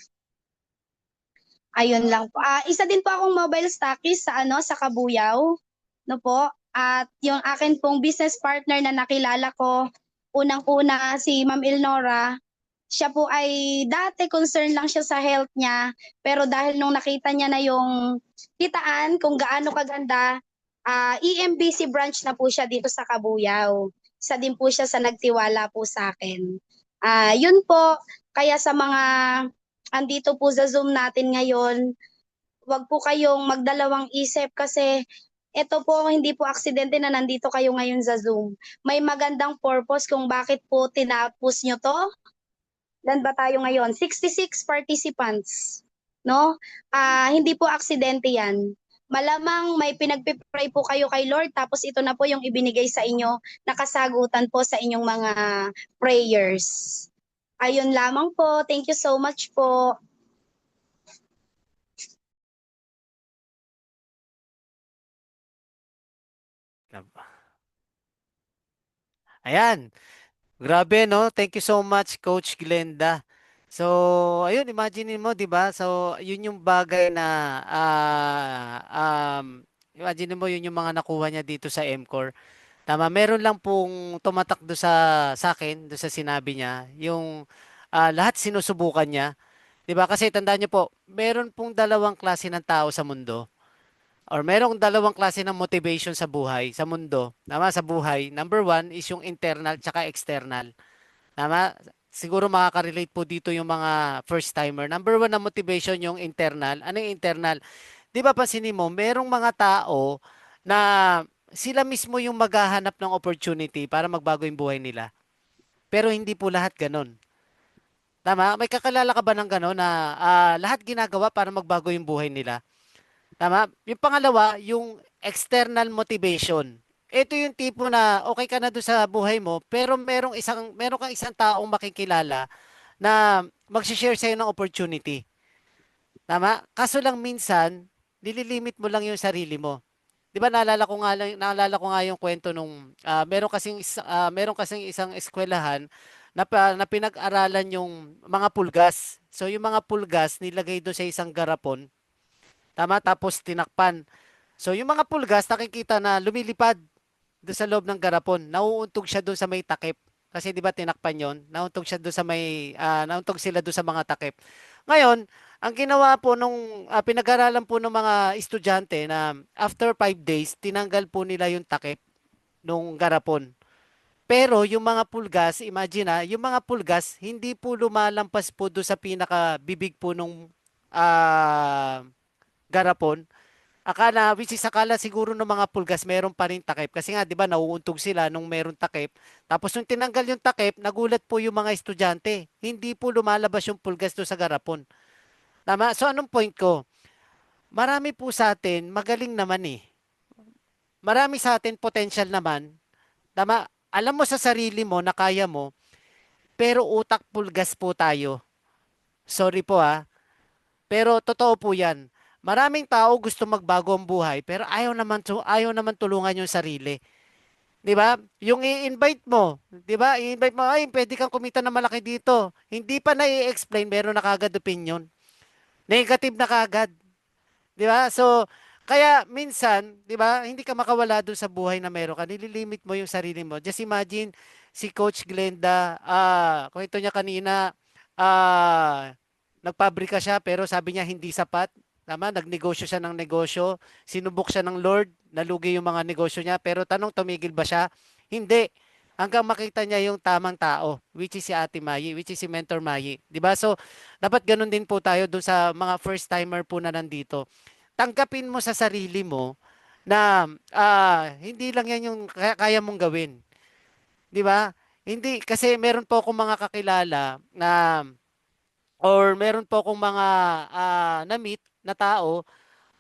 Ayun lang po. Isa din po akong mobile stockist sa Kabuyao, no po. At yung akin pong business partner na nakilala ko, unang-una si Ma'am Elnora, siya po ay dati concerned lang siya sa health niya, pero dahil nung nakita niya na yung kitaan kung gaano kaganda, EMBC branch na po siya dito sa Kabuyao. Isa din po siya sa nagtiwala po sa akin. Yun po, kaya sa mga andito po sa Zoom natin ngayon, wag po kayong magdalawang isip kasi ito po hindi po aksidente na nandito kayo ngayon sa Zoom. May magandang purpose kung bakit po tinapos nyo to. Ilan ba tayo ngayon? 66 participants. No? Hindi po aksidente yan. Malamang may pinagpipray po kayo kay Lord tapos ito na po yung ibinigay sa inyo na kasagutan po sa inyong mga prayers. Ayun lamang po. Thank you so much po. Ayan. Grabe, no? Thank you so much, Coach Glenda. So, ayun, imagine mo, 'di ba? So, yun yung bagay na imagine mo yun yung mga nakuha niya dito sa MCore. Tama, meron lang pong tumatak do sa akin, do sa sinabi niya, yung lahat sinusubukan niya. 'Di ba? Kasi tandaan niyo po, meron pong dalawang klase ng tao sa mundo. Or merong dalawang klase ng motivation sa buhay, sa mundo. Tama, sa buhay. Number one is yung internal tsaka external. Tama? Siguro makaka-relate po dito yung mga first timer. Number one na motivation yung internal. Ano yung internal? Di ba pansinin mo, merong mga tao na sila mismo yung maghahanap ng opportunity para magbago yung buhay nila. Pero hindi po lahat ganon. Tama? May kakalala ka ba ng ganon na lahat ginagawa para magbago yung buhay nila? Tama? Yung pangalawa, yung external motivation. Ito yung tipo na okay ka na doon sa buhay mo, pero meron kang isang taong makikilala na mag-share sa'yo ng opportunity. Tama? Kaso lang minsan, nililimit mo lang yung sarili mo. 'Di ba naalala ko nga yung kwento nung meron kasing isang eskwelahan na pinag-aralan yung mga pulgas. So yung mga pulgas nilagay doon sa isang garapon. Tama? Tapos tinakpan. So yung mga pulgas nakikita na lumilipad doon sa loob ng garapon. Nauuntog siya doon sa may takip. Kasi 'di ba tinakpan 'yon? Nauuntog siya doon sa nauuntog sila doon sa mga takip. Ngayon, ang ginawa po nung pinag-aralan po ng mga estudyante na after 5 days, tinanggal po nila yung takip nung garapon. Pero yung mga pulgas, imagine yung mga pulgas, hindi po lumalampas po doon sa pinaka-bibig po nung ah, garapon. Akala siguro ng mga pulgas meron pa rin takip. Kasi nga, di ba, nauuntog sila nung meron takip. Tapos nung tinanggal yung takip, nagulat po yung mga estudyante. Hindi po lumalabas yung pulgas doon sa garapon. Tama? So, anong point ko? Marami po sa atin, magaling naman eh. Marami sa atin, potential naman. Tama? Alam mo sa sarili mo na kaya mo, pero utak pulgas po tayo. Sorry po pero totoo po yan. Maraming tao gusto magbago ang buhay, pero ayaw naman tulungan yung sarili. 'Di ba? Yung i-invite mo, 'di ba? I-invite mo, ay, pwede kang kumita na malaki dito. Hindi pa na-i-explain, meron na kagad opinion. Negative na kagad. 'Di ba? So, kaya minsan, 'di ba, hindi ka makawala dun sa buhay na meron ka. Nililimit mo yung sarili mo. Just imagine si Coach Glenda, kwento niya kanina, ah nagpabrika siya pero sabi niya hindi sapat. Tama, nagnegosyo siya ng negosyo, sinubok siya ng Lord, nalugi yung mga negosyo niya, pero tanong tumigil ba siya? Hindi. Hanggang makita niya yung tamang tao, which is si Ate Mayi, which is si Mentor Mayi. 'Di ba? So, dapat ganun din po tayo dun sa mga first timer po na nandito. Tanggapin mo sa sarili mo na hindi lang yan yung kaya mong gawin. 'Di ba? Hindi kasi meron po akong mga kakilala na or meron po akong mga na-meet na tao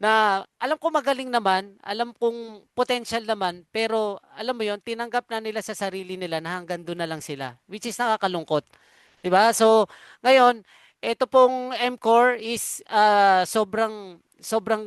na alam ko magaling naman, alam kong potential naman, pero alam mo yon tinanggap na nila sa sarili nila na hanggang doon na lang sila, which is nakakalungkot. 'Di ba? So, ngayon, ito pong MCOR is sobrang sobrang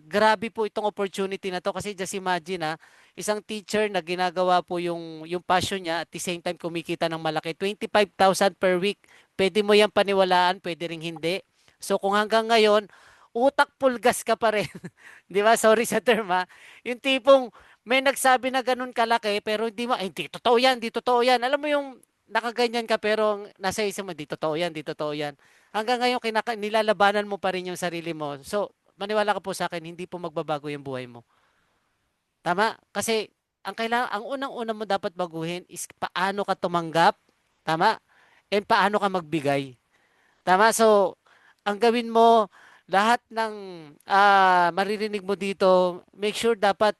grabe po itong opportunity na to kasi just imagine isang teacher na ginagawa po yung passion niya at the same time kumikita ng malaki. 25,000 per week. Pwede mo yan paniwalaan, pwede ring hindi. So kung hanggang ngayon, utak pulgas ka pa rin. 'Di ba? Sorry sa term Yung tipong may nagsabi na ganun kalaki pero hindi mo, ay, hindi totoo yan, hindi totoo yan. Alam mo yung nakaganyan ka pero nasa isip mo, di totoo yan, di totoo yan. Hanggang ngayon, nilalabanan mo pa rin yung sarili mo. So, maniwala ka po sa akin, hindi po magbabago yung buhay mo. Tama? Kasi, ang unang-una mo dapat baguhin is paano ka tumanggap. Tama? And paano ka magbigay. Tama? So, ang gawin mo, lahat ng maririnig mo dito, make sure dapat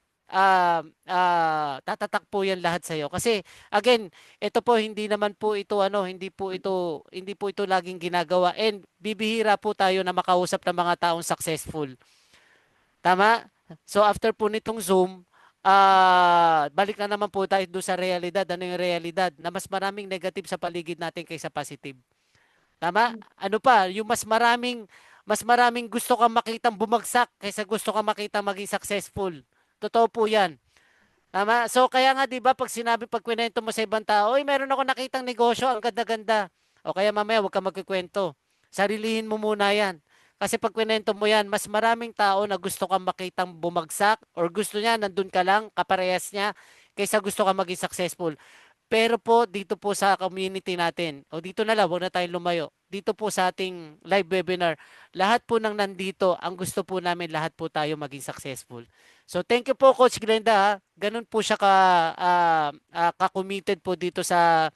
tatatak po yan lahat sa'yo. Kasi, again, ito po, hindi po ito laging ginagawa. And bibihira po tayo na makausap ng mga taong successful. Tama? So, after po nitong Zoom, balik na naman po tayo doon sa realidad. Ano yung realidad? Na mas maraming negative sa paligid natin kaysa positive. Tama? Ano pa, yung mas maraming gusto kang makitang bumagsak kaysa gusto kang makitang maging successful. Totoo po 'yan. Tama? So kaya nga 'di ba pag kwento mo sa ibang tao, "Oy, meron ako nakitang negosyo, ang ganda-ganda." O kaya mamaya huwag kang magkukuwento. Sarilihin mo muna 'yan. Kasi pag kwento mo 'yan, mas maraming tao na gusto kang makitang bumagsak or gusto niya nandun ka lang, kaparehas niya, kaysa gusto kang maging successful. Pero po, dito po sa community natin, o dito na lang, huwag na tayong lumayo. Dito po sa ating live webinar, lahat po ng nandito, ang gusto po namin, lahat po tayo maging successful. So, thank you po, Coach Glenda. Ganun po siya ka-committed po dito sa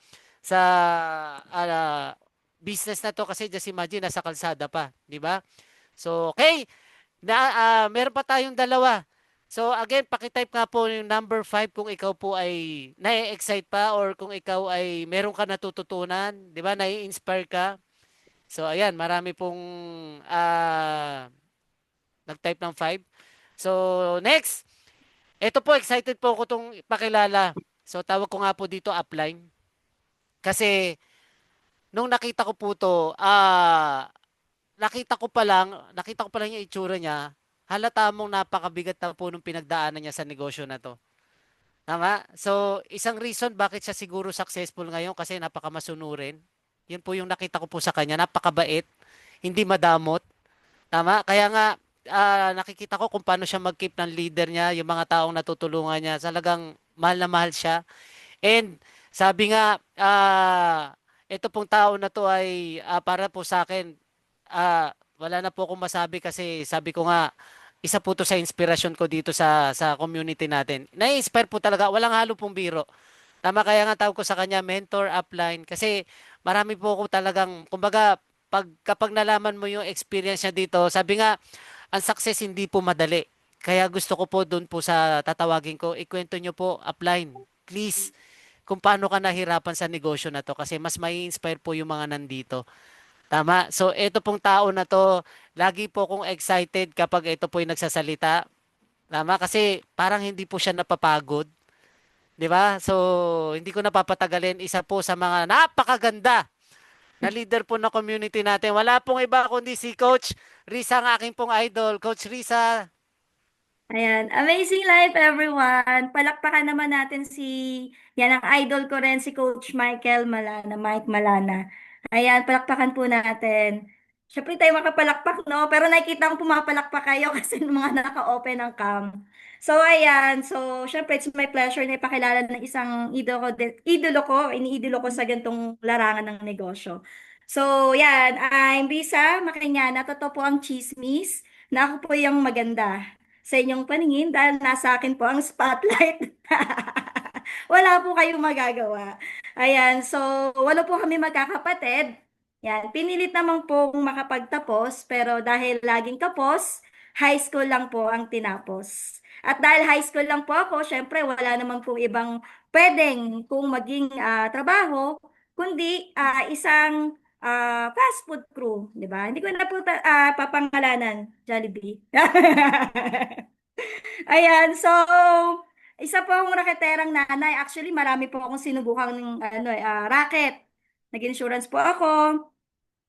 business na to kasi just imagine, nasa kalsada pa. Di ba? So, okay. Meron pa tayong dalawa. So again, pakitype nga po yung number 5 kung ikaw po ay na-excite pa or kung ikaw ay meron ka natututunan, 'di ba? Nai-inspire ka. So ayan, marami pong nag-type ng 5. So next, ito po excited po ako tong ipakilala. So tawag ko nga po dito upline. Kasi nung nakita ko po to, nakita ko pa lang yung itsura niya, halata mong napakabigat na po nung pinagdaanan niya sa negosyo na to. Tama? So, isang reason bakit siya siguro successful ngayon kasi napakamasunurin. Yun po yung nakita ko po sa kanya. Napakabait, hindi madamot. Tama? Kaya nga, nakikita ko kung paano siya mag-keep ng leader niya, yung mga taong natutulungan niya. Talagang mahal na mahal siya. And sabi nga, ito pong tao na to ay para po sa akin, wala na po akong masabi kasi sabi ko nga, isa po to sa inspirasyon ko dito sa community natin. Na-inspire po talaga, walang halo pong biro. Tama kaya nga tawag ko sa kanya mentor upline kasi marami po ako talagang kumbaga kapag nalaman mo yung experience niya dito, sabi nga ang success hindi po madali. Kaya gusto ko po doon po sa tatawagin ko, ikwento nyo po upline. Please, kung paano ka nahirapan sa negosyo na to kasi mas may inspire po yung mga nandito. Tama. So, ito pong tao na to, lagi po akong excited kapag ito po yung nagsasalita. Tama. Kasi parang hindi po siya napapagod. Di ba? So, hindi ko napapatagalin. Isa po sa mga napakaganda na leader po ng community natin. Wala pong iba kundi si Coach Risa, ang aking pong idol. Coach Risa. Ayan, amazing life everyone. Palakpakan naman natin yan ang idol ko rin, si Coach Mike Malana. Ayan, palakpakan po natin. Siyempre tayo makapalakpak, no? Pero nakikita ko pumapalakpak kayo kasi mga naka-open ang cam. So, ayan. So, syempre, it's my pleasure na ipakilala ng isang idolo ko, iniidolo ko sa gantong larangan ng negosyo. So, yan, I'm Risa Makiñana. Totoo po ang chismis na ako po yung maganda sa inyong paningin dahil nasa akin po ang spotlight. Wala po kayong magagawa. Ayan, so wala po kami magkakapatid. Yan, pinilit naman pong makapagtapos pero dahil laging kapos, high school lang po ang tinapos. At dahil high school lang po ako, syempre wala naman pong ibang pwedeng kung maging trabaho, kundi isang fast food crew, di ba? Hindi ko na po papangalanan, Jollibee. Ayan, so isa po akong raketerang nanay. Actually, marami po akong sinubukang racket. Nag-insurance po ako.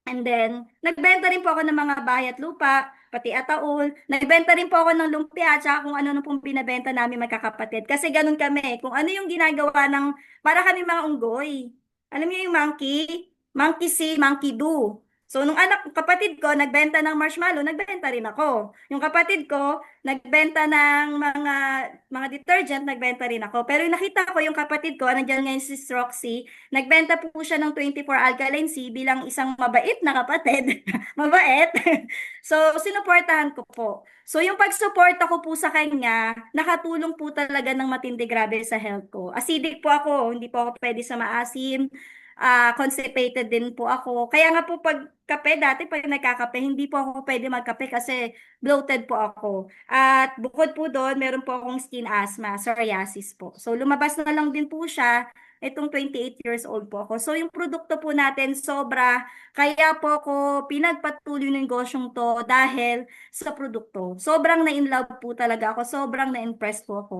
And then, nagbenta rin po ako ng mga bahay at lupa, pati ataol. Nagbenta rin po ako ng lumpia, tsaka kung ano na pong binabenta namin magkakapatid. Kasi ganun kami. Kung ano yung ginagawa ng, para kami mga unggoy. Alam niyo yung monkey? Monkey see, monkey do. So, nung kapatid ko, nagbenta ng marshmallow, nagbenta rin ako. Yung kapatid ko, nagbenta ng mga detergent, nagbenta rin ako. Pero yung nakita ko, yung kapatid ko, nandiyan ngayon si Roxy, nagbenta po siya ng 24 Alkaline C bilang isang mabait na kapatid. Mabait. So, sinuportahan ko po. So, yung pagsuporta ko po sa kanya, nakatulong po talaga ng matindi grabe sa health ko. Acidic po ako, hindi po ako pwede sa maasim. Constipated din po ako. Kaya nga po pag kape, dati pag nagkakape, hindi po ako pwede magkape kasi bloated po ako. At bukod po doon, meron po akong skin asthma, psoriasis po. So, lumabas na lang din po siya. Itong 28 years old po ako. So, yung produkto po natin sobra. Kaya po ako pinagpatuloy ng negosyong to dahil sa produkto. Sobrang na-in-love po talaga ako. Sobrang na-impress po ako.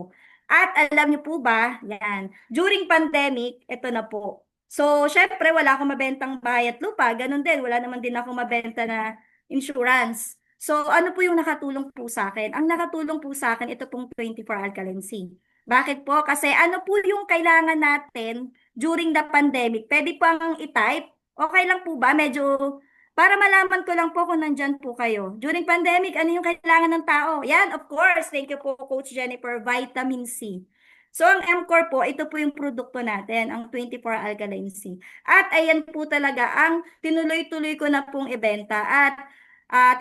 At alam niyo po ba, yan, during pandemic, ito na po. So, syempre, wala akong mabentang bahay at lupa. Ganun din, wala naman din ako mabenta na insurance. So, ano po yung nakatulong po sa akin? Ang nakatulong po sa akin, ito pong 24 Alkaline C. Bakit po? Kasi ano po yung kailangan natin during the pandemic? Pwede pang i-type? Okay lang po ba? Medyo, para malaman ko lang po kung nandyan po kayo. During pandemic, ano yung kailangan ng tao? Yan, of course. Thank you po, Coach Jennifer. Vitamin C. So, ang MCore po, ito po yung produkto natin, ang 24 Alkaline C. At ayan po talaga ang tinuloy-tuloy ko na pong ibenta. At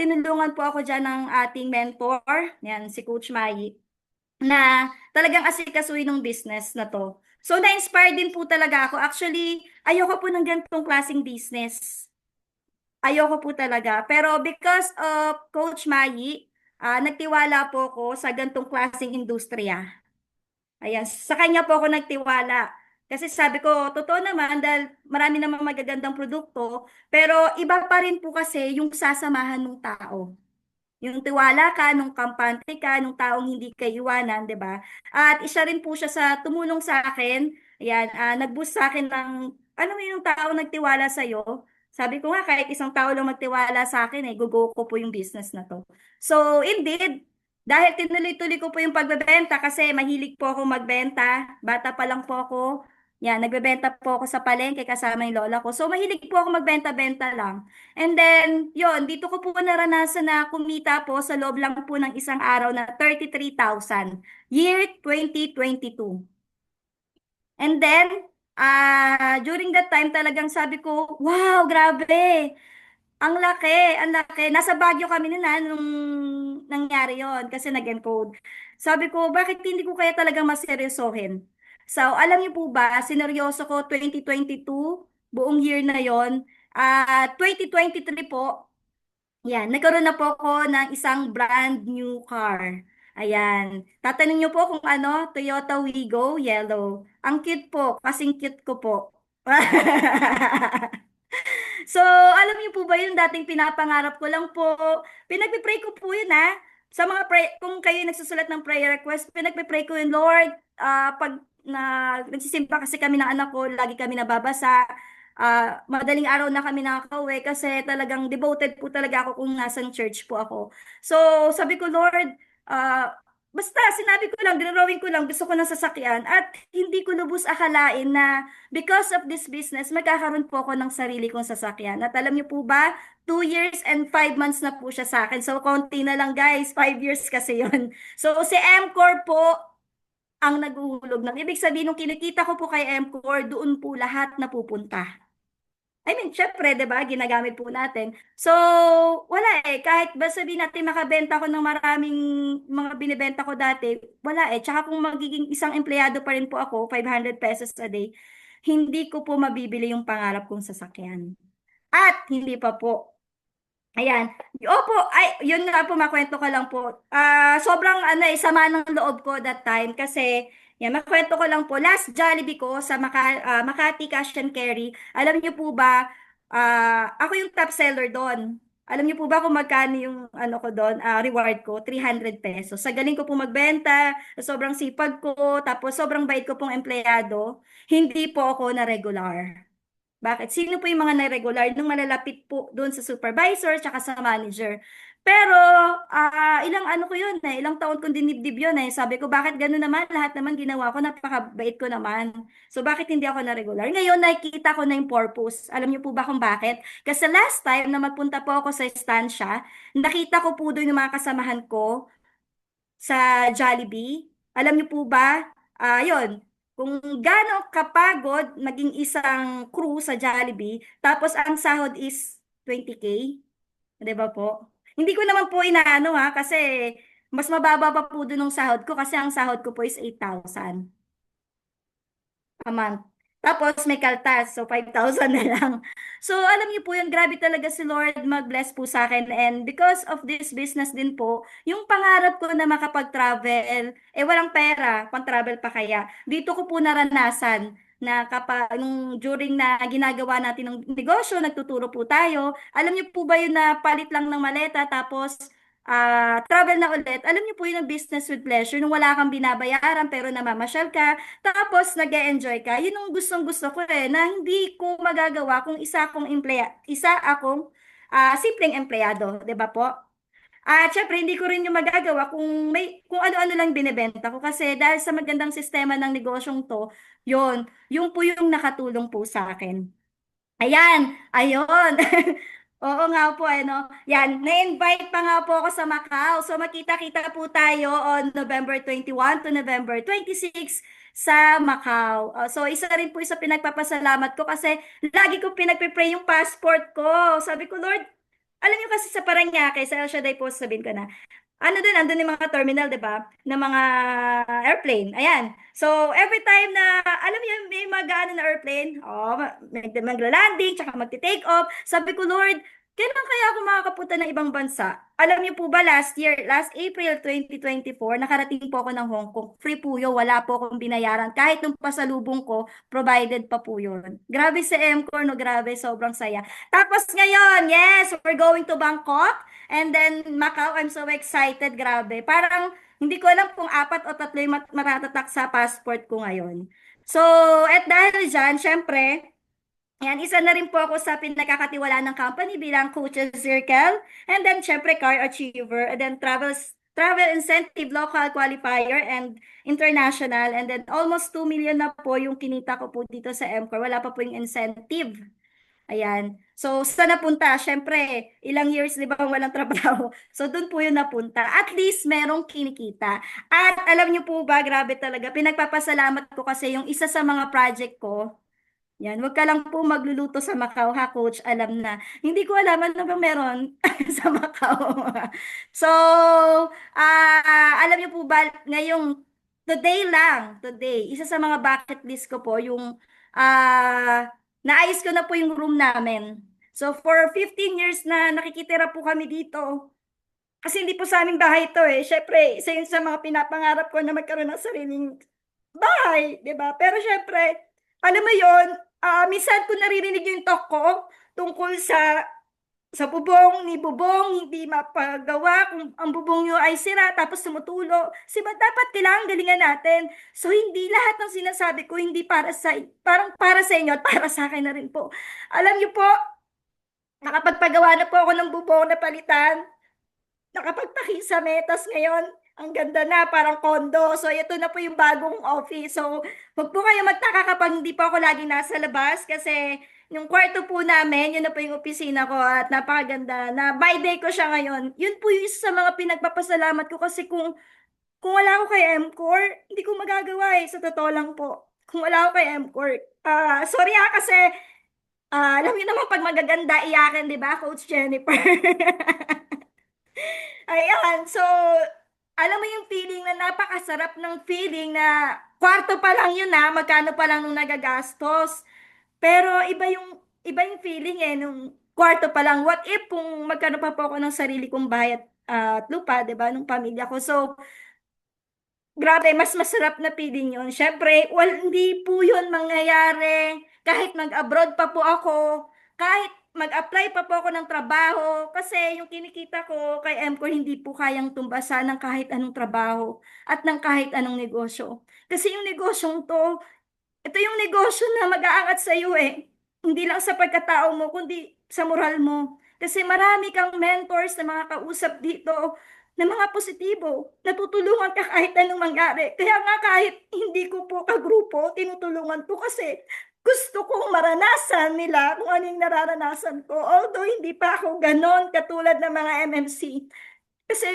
tinulungan po ako dyan ng ating mentor, yan, si Coach Mai, na talagang asikasuhin ng business na to. So, na-inspire din po talaga ako. Actually, ayoko po ng ganitong klaseng business. Ayoko po talaga. Pero because of Coach Mai, nagtiwala po ako sa ganitong klaseng industriya. Ayan, sa kanya po ako nagtiwala. Kasi sabi ko, totoo naman, dahil marami namang magagandang produkto, pero iba pa rin po kasi yung sasamahan ng tao. Yung tiwala ka, nung kampante ka, nung taong hindi ka iwanan, di ba? At isa rin po siya sa tumulong sa akin. Ayan, nag-boost sa akin ng, ano yung taong nagtiwala sa'yo? Sabi ko nga, kahit isang tao lang magtiwala sa akin, gugo ko po yung business na to. So, indeed, dahil tinuloy-tuloy ko po yung pagbebenta kasi mahilig po ako magbenta. Bata pa lang po ako. Yan, nagbebenta po ako sa palengke kasama yung lola ko. So, mahilig po ako magbenta-benta lang. And then, yon dito ko po naranasan na kumita po sa loob lang po ng isang araw na 33,000. Year 2022. And then, during that time talagang sabi ko, wow, grabe! Ang laki, ang laki. Nasa Baguio kami nung nangyari yon kasi nag-encode. Sabi ko, bakit hindi ko kaya talaga maseryosohin? So, alam niyo po ba, sineryoso ko 2022, buong year na yon. 2023 po, yan, nagkaroon na po ako ng isang brand new car. Ayan. Tatanungin niyo po kung ano, Toyota Wigo Yellow. Ang cute po, kasing cute ko po. So, alam niyo po ba yung dating pinapangarap ko lang po? Pinagpipray ko po yun Sa mga kung kayo nagsusulat ng prayer request, pinagpipray ko yun, Lord, pag nagsisimpa kasi kami ng anak ko, lagi kami nababasa. Madaling araw na kami nakakauwi kasi talagang devoted po talaga ako kung nasan church po ako. So, sabi ko, Lord, basta sinabi ko lang, dinrawing ko lang, gusto ko ng sasakyan at hindi ko lubos akalain na because of this business, magkakaroon po ako ng sarili kong sasakyan. At alam niyo po ba, 2 years and 5 months na po siya sa akin. So, konti na lang guys, 5 years kasi yon. So, si MCore po ang naguhulog ng. Ibig sabihin, nung kinikita ko po kay MCore, doon po lahat napupunta. I mean, syempre, 'di ba, ginagamit po natin. So, wala eh. Kahit ba sabihin natin makabenta ko ng maraming mga binibenta ko dati, wala eh. Tsaka kung magiging isang empleyado pa rin po ako, 500 pesos a day, hindi ko po mabibili yung pangarap kong sasakyan. At hindi pa po. Ayan. Opo, ay, yun nga po, makwento ko lang po. Sobrang ano eh, sama ng loob ko that time kasi, yan, makwento ko lang po. Last Jollibee ko sa Makati Cash and Carry, alam niyo po ba, ako yung top seller doon. Alam niyo po ba kung magkano yung ano ko doon, reward ko? 300 pesos. Sa galing ko po magbenta, sobrang sipag ko, tapos sobrang bait ko pong empleyado, hindi po ako na regular. Bakit? Sino po yung mga na-regular nung malalapit po doon sa supervisor tsaka sa manager? Pero, ilang ano ko yun eh, ilang taon kong dinibdib yun eh. Sabi ko, bakit gano'n naman? Lahat naman ginawa ko, napakabait ko naman. So, bakit hindi ako na-regular? Ngayon, nakikita ko na yung purpose. Alam niyo po ba kung bakit? Kasi last time na magpunta po ako sa estansya, nakita ko po doon yung mga kasamahan ko sa Jollibee. Alam niyo po ba, yun, kung gaano kapagod maging isang crew sa Jollibee, tapos ang sahod is 20K, 'di ba po? Hindi ko naman po inaano ha, kasi mas mababa pa po dun ng sahod ko kasi ang sahod ko po is 8,000 a month. Tapos may kaltas, so 5,000 na lang. So alam niyo po yun, grabe talaga si Lord mag-bless po sa akin. And because of this business din po, yung pangarap ko na makapag-travel, eh walang pera, pang-travel pa kaya. Dito ko po naranasan na kapag nung during na ginagawa natin ng negosyo, nagtuturo po tayo. Alam niyo po ba yun na palit lang ng maleta tapos travel na ulit? Alam niyo po yun ang business with pleasure, nung wala kang binabayaran pero namamasyal ka, tapos nag-e-enjoy ka. Yun ang gustong-gusto ko eh, na hindi ko magagawa kung isa akong simpleng empleyado, 'di ba po? At syempre, hindi ko rin yung magagawa kung ano-ano lang binebenta ko kasi dahil sa magandang sistema ng negosyong to, yung po yung nakatulong po sa akin. Ayan, ayun. Oo nga po, ano. Yan, na-invite pa nga po ako sa Macau. So, makita-kita po tayo on November 21 to November 26 sa Macau. So, isa rin po sa pinagpapasalamat ko kasi lagi ko pinagpipray yung passport ko. Sabi ko, Lord, alam niyo kasi sa Paranaque, sa El Shaddai po, sabihin ko na, ano din, andun yung mga terminal, di ba? Ng mga airplane. Ayan. So, every time na, alam niyo, may mag-ano na airplane, magla-landing, tsaka magti-take off. Sabi ko, Lord, kailan kaya ako makakapunta ng ibang bansa? Alam niyo po ba, last April 2024, nakarating po ako ng Hong Kong. Free po yun, wala po akong binayaran. Kahit nung pasalubong ko, provided pa po yun. Grabe si MCOR, no? Grabe, sobrang saya. Tapos ngayon, yes, we're going to Bangkok. And then Macau, I'm so excited, grabe. Parang hindi ko alam kung apat o tatlo yung matatatak sa passport ko ngayon. So, at dahil dyan, syempre, yan, isa na rin po ako sa pinagkakatiwala ng company bilang Coaches Circle. And then, syempre, Car Achiever. And then, travel incentive, local qualifier, and international. And then, almost 2 million na po yung kinita ko po dito sa MCOR. Wala pa po yung incentive. Ayan. So, saan napunta? Siyempre, ilang years, di ba, walang trabaho. So, doon po yun napunta. At least, merong kinikita. At alam niyo po ba, grabe talaga, pinagpapasalamat ko kasi yung isa sa mga project ko, yan, wag ka lang po magluluto sa Macau ha, coach. Alam na. Hindi ko alam ano bang meron sa Macau. So, alam niyo po ba, ngayong today, isa sa mga bucket list ko po, yung naayos ko na po yung room namin. So, for 15 years na nakikitira po kami dito, kasi hindi po sa aming bahay ito eh. Syempre, isa yun sa mga pinapangarap ko na magkaroon ng sariling bahay, di ba? Pero syempre, alam mo yon, minsan ko naririnig yung talk ko tungkol sa bubong ni bubong, hindi mapagawa, kung ang bubong nyo ay sira, tapos tumutulo. Diba, dapat kailangan galingan natin. So, hindi lahat ng sinasabi ko, hindi parang para sa inyo at para sa akin na rin po. Alam niyo po, nakapagpagawa na po ako ng bubong na palitan, nakapagpakisame, tapos ngayon, ang ganda na, parang condo. So, ito na po yung bagong office. So, wag po kayo magtaka kapag hindi po ako lagi nasa labas kasi yung kwarto po namin, yun na po yung opisina ko at napakaganda na by day ko siya ngayon. Yun po yung isa sa mga pinagpapasalamat ko kasi kung wala ako kay MCOR, hindi ko magagawa eh. Sa totoo lang po. Kung wala ako kay MCOR. Sorry kasi Alam niyo naman pag magaganda, iyakin, di ba, Coach Jennifer? Ayan, so, alam mo yung feeling na napakasarap ng feeling na kwarto pa lang yun magkano pa lang nung nagagastos. Pero iba yung feeling nung kwarto pa lang. What if kung magkano pa po ako ng sarili kong bahay at lupa, 'di ba, nung pamilya ko. So, grabe, mas masarap na feeling yun. Syempre, hindi po yun mangyayari kahit mag-abroad pa po ako, kahit mag-apply pa po ako ng trabaho, kasi yung kinikita ko kay MCOR hindi po kayang tumbasan ng kahit anong trabaho at ng kahit anong negosyo. Kasi yung negosyong to, ito yung negosyo na mag-aangat sa iyo eh. Hindi lang sa pagkatao mo, kundi sa moral mo. Kasi marami kang mentors na mga kausap dito na mga positibo. Natutulungan ka kahit anong mangyari. Kaya nga kahit hindi ko po kagrupo, tinutulungan ko kasi gusto kong maranasan nila kung ano yung nararanasan ko. Although hindi pa ako ganon katulad ng mga MMC. Kasi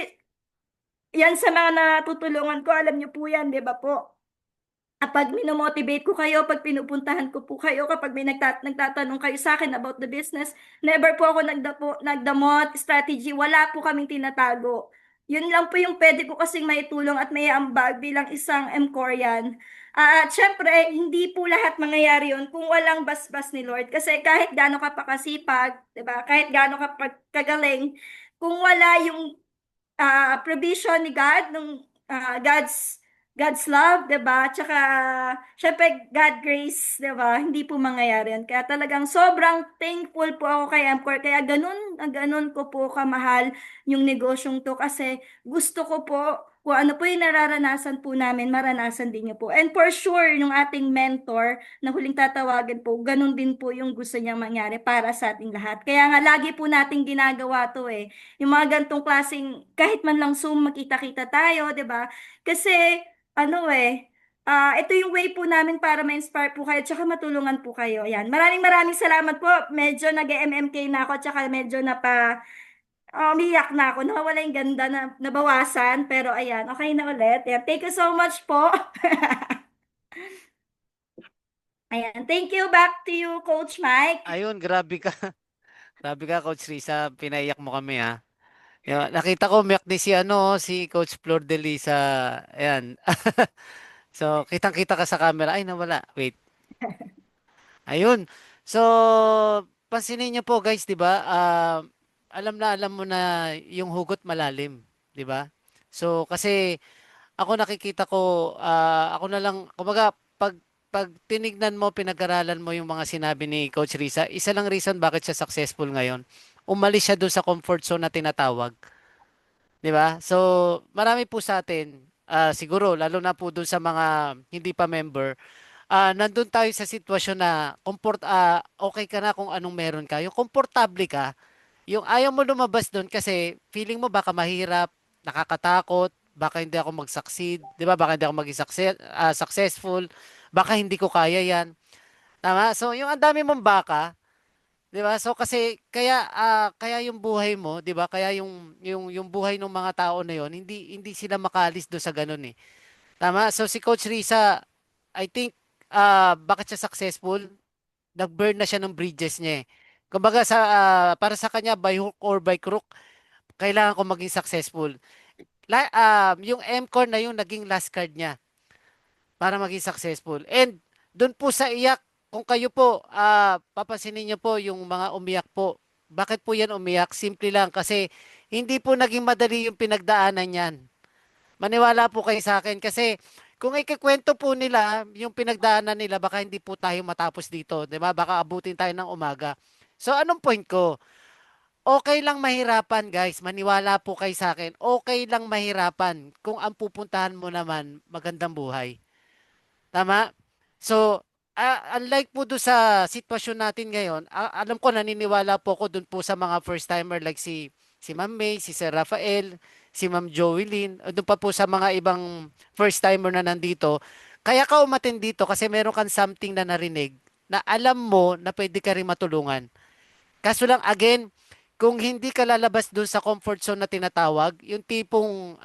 yan sa mga natutulungan ko, alam niyo po yan, di ba po? Kapag minomotivate ko kayo, pag pinupuntahan ko po kayo, kapag may nagtatanong kayo sa akin about the business, never po ako nagdamot, strategy, wala po kaming tinatago. Yun lang po yung pwede ko kasing maitulong at may ambag bilang isang MCORian. At syempre, hindi po lahat mangyayari yun kung walang basbas ni Lord. Kasi kahit gaano ka pa kasipag, 'di ba? Kahit gaano ka pa kagaling, kung wala yung provision ni God, nung God's love, 'di ba? Tsaka syempre God grace, 'di ba? Hindi po mangyayari yan. Kaya talagang sobrang thankful po ako kay MCOR. Kaya ganun ko po kamahal yung negosyong to kasi gusto ko po kung ano po yung nararanasan po namin, maranasan din niyo po. And for sure, yung ating mentor na huling tatawagan po, ganun din po yung gusto niyang mangyari para sa ating lahat. Kaya nga lagi po nating ginagawa to eh. Yung mga gantong klaseng, kahit man lang Zoom, makita-kita tayo, 'di ba? Kasi ito yung way po namin para ma-inspire po kayo tsaka matulungan po kayo. Ayan. Maraming salamat po. Medyo nag-MMK na ako tsaka medyo umiyak na ako. Nawawala yung ganda na nabawasan. Pero ayan, okay na ulit. Ayan. Thank you so much po. Ayan. Thank you. Back to you, Coach Mike. Ayun, grabe ka. Grabe ka, Coach Risa. Pinaiyak mo kami, ha. Nakita ko, umiyak din si Coach Flor de Lisa. Ayan. So, kitang-kita ka sa camera. Ay, nawala. Wait. Ayun. So, pansinin niyo po, guys, 'di ba? Alam mo na yung hugot malalim, 'di ba? So, kasi ako nakikita ko, ako na lang, kumbaga, pag tinignan mo, pinag-aralan mo yung mga sinabi ni Coach Risa, isa lang reason bakit siya successful ngayon. Umalis siya doon sa comfort zone na tinatawag. 'Di ba? So, marami po sa atin, siguro, lalo na po doon sa mga hindi pa member, nandun tayo sa sitwasyon na okay ka na kung anong meron ka. Yung komportable ka, yung ayaw mo lumabas doon kasi feeling mo baka mahirap, nakakatakot, baka hindi ako mag-succeed, 'di ba? Baka hindi ako maging successful, baka hindi ko kaya 'yan. Tama? So, yung ang dami mong baka, 'di ba? So kasi kaya yung buhay mo, 'di ba? Kaya yung buhay ng mga tao na 'yon, hindi sila makalis do sa ganun eh. Tama? So si Coach Risa, I think bakit siya successful? Nag-burn na siya ng bridges niya eh. Kumbaga para sa kanya by hook or by crook, kailangan ko maging successful. Yung M-Core na yung naging last card niya para maging successful. And doon po sa iyak, kung kayo po, papansinin niyo po yung mga umiyak po. Bakit po yan umiyak? Simple lang kasi hindi po naging madali yung pinagdaanan yan. Maniwala po kayo sa akin kasi kung ikikwento po nila yung pinagdaanan nila, baka hindi po tayo matapos dito, 'di ba? Baka abutin tayo ng umaga. So anong point ko? Okay lang mahirapan, guys. Maniwala po kayo sa akin. Okay lang mahirapan kung ang pupuntahan mo naman magandang buhay. Tama? So, unlike po doon sa sitwasyon natin ngayon, alam ko naniniwala po ako doon po sa mga first timer like si Ma'am May, si Sir Rafael, si Ma'am Joelyn, doon pa po sa mga ibang first timer na nandito. Kaya ka umatin dito kasi meron kang something na narinig na alam mo na pwede ka rin matulungan. Kaso lang again, kung hindi ka lalabas doon sa comfort zone na tinatawag, yung tipong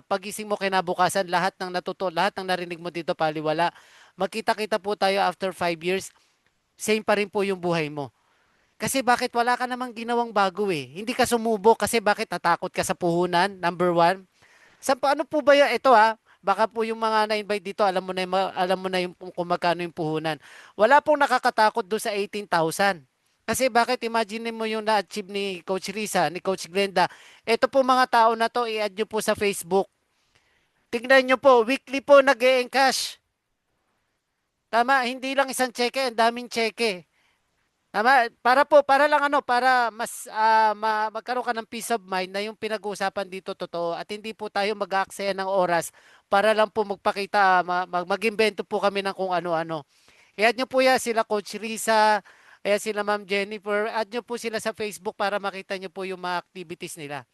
pagising mo kinabukasan, lahat ng lahat ng narinig mo dito paliwala. Magkita-kita po tayo after 5 years. same pa rin po yung buhay mo. Kasi bakit wala ka namang ginawang bago eh? Hindi ka sumubok kasi bakit natakot ka sa puhunan? Number one. Sa paano po ba yun? Ito baka po yung mga na-invite dito, alam mo na yung kung magkano yung puhunan. Wala pong nakakatakot doon sa 18,000. Kasi bakit imagine mo yung na-achieve ni Coach Risa, ni Coach Glenda. Ito po mga tao na to, i-add nyo po sa Facebook. Tingnan nyo po, weekly po nag-e-encash. Tama, hindi lang isang cheque, ang daming cheque. Tama, para lang para mas magkaroon ka ng peace of mind na yung pinag-uusapan dito totoo at hindi po tayo mag-aaksaya ng oras para lang po magpakita, mag-imbento po kami ng kung ano-ano. I-add nyo po yan sila Coach Risa, sila Ma'am Jennifer, add nyo po sila sa Facebook para makita nyo po yung mga activities nila.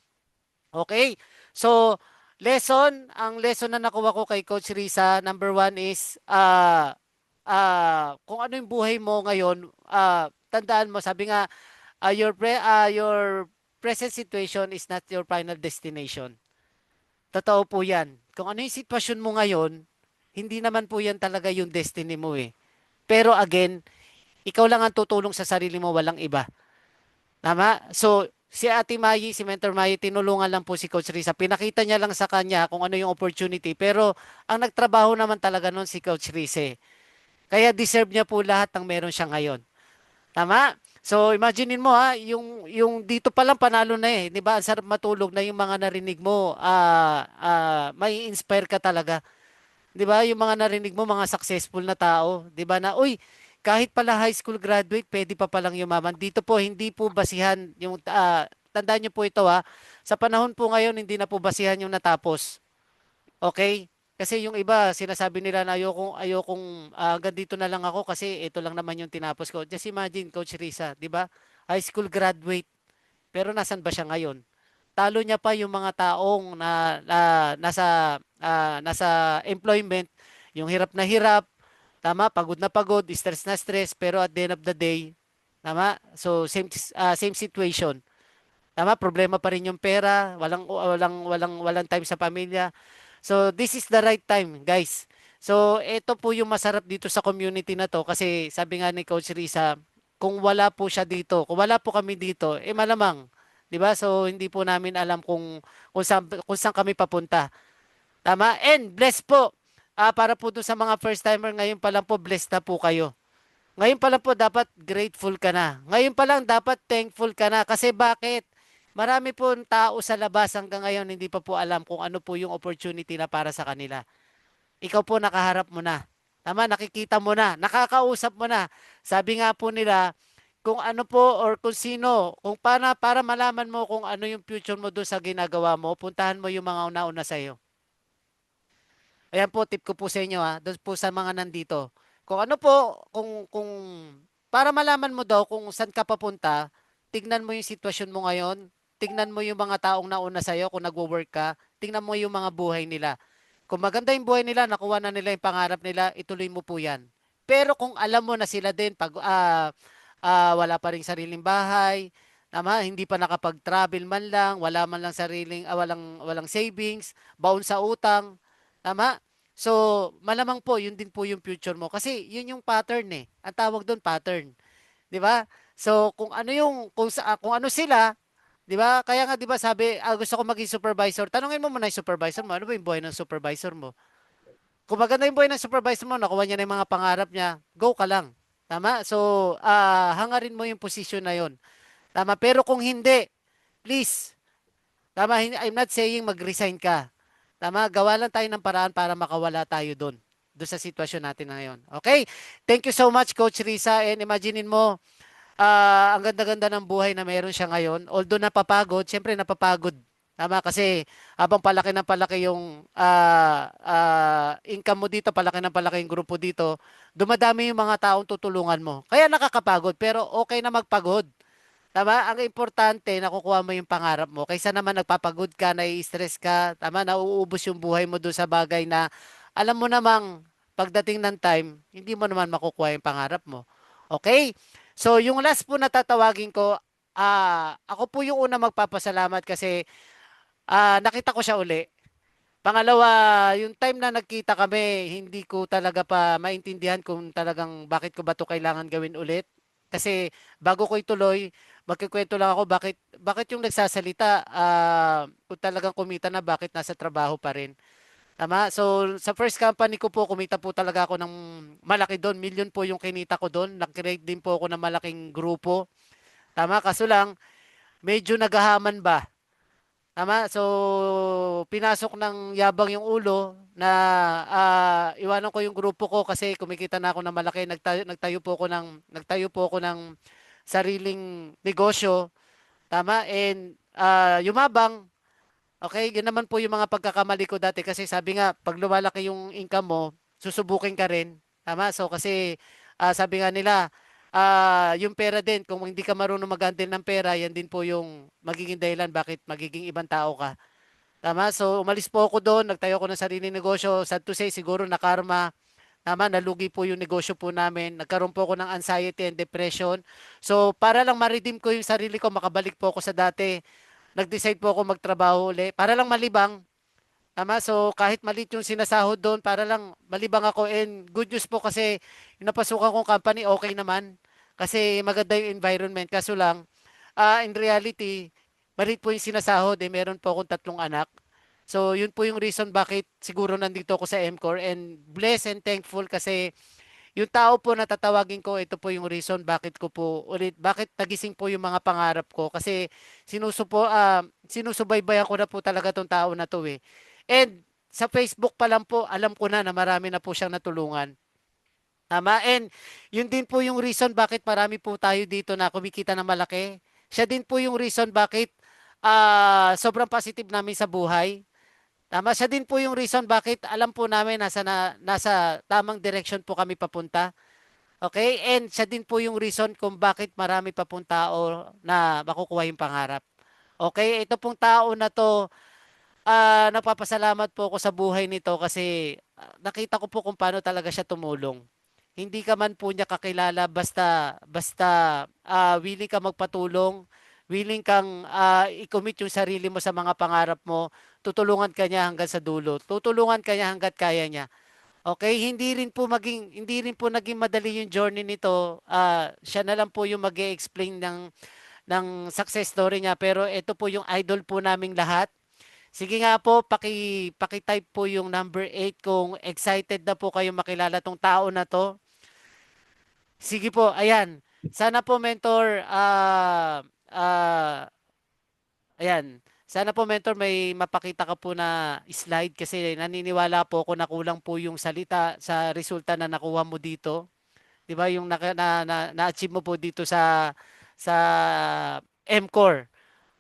Okay? So, ang lesson na nakuha ko kay Coach Risa, number one is, kung ano yung buhay mo ngayon, tandaan mo, sabi nga, your present situation is not your final destination. Totoo po yan. Kung ano yung sitwasyon mo ngayon, hindi naman po yan talaga yung destiny mo eh. Pero again, ikaw lang ang tutulong sa sarili mo, walang iba. Tama? So, si Ate Mayi, si Mentor Mayi, tinulungan lang po si Coach Risa. Pinakita niya lang sa kanya kung ano yung opportunity. Pero, ang nagtrabaho naman talaga nun si Coach Risa. Kaya deserve niya po lahat ng meron siya ngayon. Tama? So, imaginein mo yung dito pa lang panalo na eh. 'Di ba? Ang sarap matulog na yung mga narinig mo, may inspire ka talaga. 'Di ba? Yung mga narinig mo, mga successful na tao, 'di ba na, uy, kahit pala high school graduate, pwede pa palang yumaman. Dito po, hindi po basihan yung, tandaan niyo po ito sa panahon po ngayon, hindi na po basihan yung natapos. Okay? Kasi yung iba, sinasabi nila na ayokong hanggang dito na lang ako kasi ito lang naman yung tinapos ko. Just imagine, Coach Risa, di ba? High school graduate. Pero nasan ba siya ngayon? Talo niya pa yung mga taong nasa employment, yung hirap na hirap, tama, pagod na pagod, stress na stress, pero at the end of the day, tama? So same situation. Tama, problema pa rin yung pera, walang time sa pamilya. So, this is the right time, guys. So, ito po yung masarap dito sa community na to kasi sabi nga ni Coach Risa, kung wala po siya dito, kung wala po kami dito, malamang, 'di ba? So, hindi po namin alam kung saan kami papunta. Tama? And bless po. Para po doon sa mga first timer, ngayon pa lang po blessed na po kayo. Ngayon pa lang po dapat grateful ka na. Ngayon pa lang dapat thankful ka na kasi bakit? Marami po tao sa labas hanggang ngayon hindi pa po alam kung ano po yung opportunity na para sa kanila. Ikaw po nakaharap mo na. Tama, nakikita mo na, nakakausap mo na. Sabi nga po nila, kung ano po or kung sino, kung para malaman mo kung ano yung future mo doon sa ginagawa mo, puntahan mo yung mga una-una sa iyo. Ayan po, tip ko po sa inyo doon po sa mga nandito. Kung ano po, kung para malaman mo daw kung saan ka papunta, tignan mo yung sitwasyon mo ngayon, tignan mo yung mga taong nauna sa iyo kung nagwo-work ka, tignan mo yung mga buhay nila. Kung maganda yung buhay nila, nakuha na nila yung pangarap nila, ituloy mo po yan. Pero kung alam mo na sila din, wala pa ring sariling bahay, tama, hindi pa nakapag-travel man lang, wala man lang walang savings, baon sa utang, tama? So, malamang po, yun din po yung future mo. Kasi yun yung pattern eh. Ang tawag doon pattern. 'Di ba? So, kung ano sila, 'di ba? Kaya nga 'di ba sabi, gusto ko maging supervisor. Tanungin mo muna yung supervisor mo, ano ba yung buhay ng supervisor mo? Kung maganda yung buhay ng supervisor mo, nakuha niya na yung mga pangarap niya, go ka lang. Tama? So, hangarin mo yung position na yon. Tama? Pero kung hindi, please, tama, I'm not saying mag-resign ka. Tama? Gawa lang tayo ng paraan para makawala tayo doon sa sitwasyon natin na ngayon. Okay? Thank you so much, Coach Risa. And imaginein mo, ang ganda-ganda ng buhay na meron siya ngayon. Although napapagod, syempre napapagod. Tama? Kasi habang palaki ng palaki yung income mo dito, palaki ng palaki yung grupo dito, dumadami yung mga taong tutulungan mo. Kaya nakakapagod, pero okay na magpagod. Tama? Ang importante, nakukuha mo yung pangarap mo. Kaysa naman nagpapagod ka, nai-stress ka, tama, nauubos yung buhay mo doon sa bagay na alam mo namang pagdating ng time, hindi mo naman makukuha yung pangarap mo. Okay? So, yung last po na tatawagin ko, ako po yung una magpapasalamat kasi nakita ko siya uli. Pangalawa, yung time na nagkita kami, hindi ko talaga pa maintindihan kung talagang bakit ko ba 'to kailangan gawin ulit. Kasi bago ko ituloy, magkukuwento lang ako bakit yung nagsasalita, kung talagang kumita na, bakit nasa trabaho pa rin. Tama? So, sa first company ko po, kumita po talaga ako ng malaki do'n. Milyon po yung kinita ko do'n. Nag-create din po ako ng malaking grupo. Tama? Kaso lang, medyo naghahaman ba? Tama? So, pinasok ng yabang yung ulo na iwanan ko yung grupo ko kasi kumikita na ako ng malaki. Nagtayo po ako ng sariling negosyo. Tama? And yumabang. Okay, yun naman po yung mga pagkakamali ko dati kasi sabi nga, pag lumalaki yung income mo, susubukin ka rin. Tama? So kasi sabi nga nila, yung pera din, kung hindi ka marunong mag-handle ng pera, yan din po yung magiging dahilan bakit magiging ibang tao ka. Tama? So umalis po ako doon, nagtayo ako ng sariling negosyo. Sad to say, siguro nakarma. Tama, nalugi po yung negosyo po namin. Nagkaroon po ako ng anxiety and depression. So para lang ma-redeem ko yung sarili ko, makabalik po ako sa dati, nag-decide po ako magtrabaho uli para lang malibang. Tama? So, kahit maliit yung sinasahod doon, para lang malibang ako. And good news po kasi yung napasukan kong company, okay naman. Kasi maganda yung environment. Kaso lang, in reality, maliit po yung sinasahod. Meron po akong 3 anak. So, yun po yung reason bakit siguro nandito ako sa MCOR. And blessed and thankful kasi yung tao po na tatawagin ko, ito po yung reason bakit nagising po yung mga pangarap ko. Kasi sinusubaybayan ko na po talaga tong tao na to eh. And sa Facebook pa lang po, alam ko na marami na po siyang natulungan. Tama? And yun din po yung reason bakit marami po tayo dito na kumikita ng malaki. Siya din po yung reason bakit sobrang positive namin sa buhay. Tama, siya din po yung reason bakit alam po namin nasa tamang direction po kami papunta. Okay? And siya din po yung reason kung bakit marami pa pong tao na makukuha yung pangarap. Okay? Ito pong tao na to, nagpapasalamat po ako sa buhay nito kasi nakita ko po kung paano talaga siya tumulong. Hindi ka man po niya kakilala basta willing ka magpatulong, willing kang i-commit yung sarili mo sa mga pangarap mo, tutulungan ka niya hanggang sa dulo. Tutulungan ka niya hangga't kaya niya. Okay, hindi rin po naging madali yung journey nito. Siya na lang po yung mag-explain ng success story niya pero ito po yung idol po naming lahat. Sige nga po, paki-type po yung number 8 kung excited na po kayo makilala tong tao na to. Sige po, ayan. Sana po mentor, ayan. Sana po mentor may mapakita ka po na slide kasi naniniwala po ako na kulang po yung salita sa resulta na nakuha mo dito. 'Di ba yung na-achieve mo po dito sa MCOR.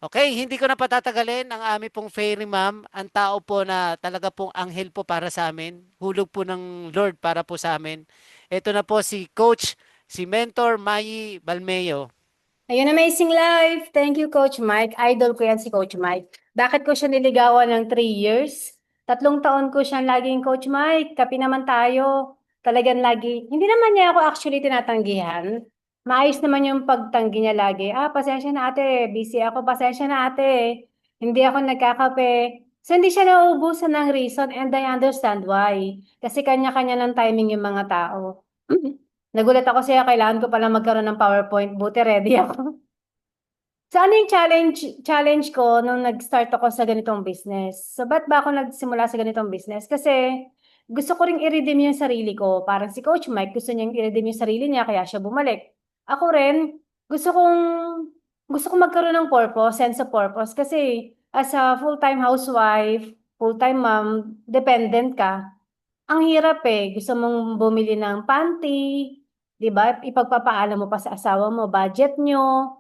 Okay, hindi ko na patatagalin ang aming pong fairy ma'am, ang tao po na talaga pong anghel po para sa amin, hulog po ng Lord para po sa amin. Ito na po si Coach, si Mentor Mayi Balmeo. Ayun, amazing life. Thank you, Coach Mike. Idol ko yan si Coach Mike. Bakit ko siya niligawan ng 3 years? 3 taon ko siyang laging, Coach Mike, kapi naman tayo. Talagang lagi. Hindi naman niya ako actually tinatanggihan. Maayos naman yung pagtanggi niya lagi. Pasensya na ate. Busy ako. Pasensya na ate. Hindi ako nagkakape. So, hindi siya nauubusan ng reason and I understand why. Kasi kanya-kanya ng timing yung mga tao. Nagulat ako siya, kailangan ko pala magkaroon ng PowerPoint. Buti ready ako. So ano yung challenge ko nung nag-start ako sa ganitong business? So ba't ba ako nagsimula sa ganitong business? Kasi gusto ko ring i-redeem yung sarili ko. Parang si Coach Mike, gusto niyang i-redeem yung sarili niya, kaya siya bumalik. Ako rin, gusto kong gusto kong magkaroon ng purpose, sense of purpose. Kasi as a full-time housewife, full-time mom, dependent ka. Ang hirap eh. Gusto mong bumili ng panty, 'di ba? Ipagpapaalam mo pa sa asawa mo, budget nyo.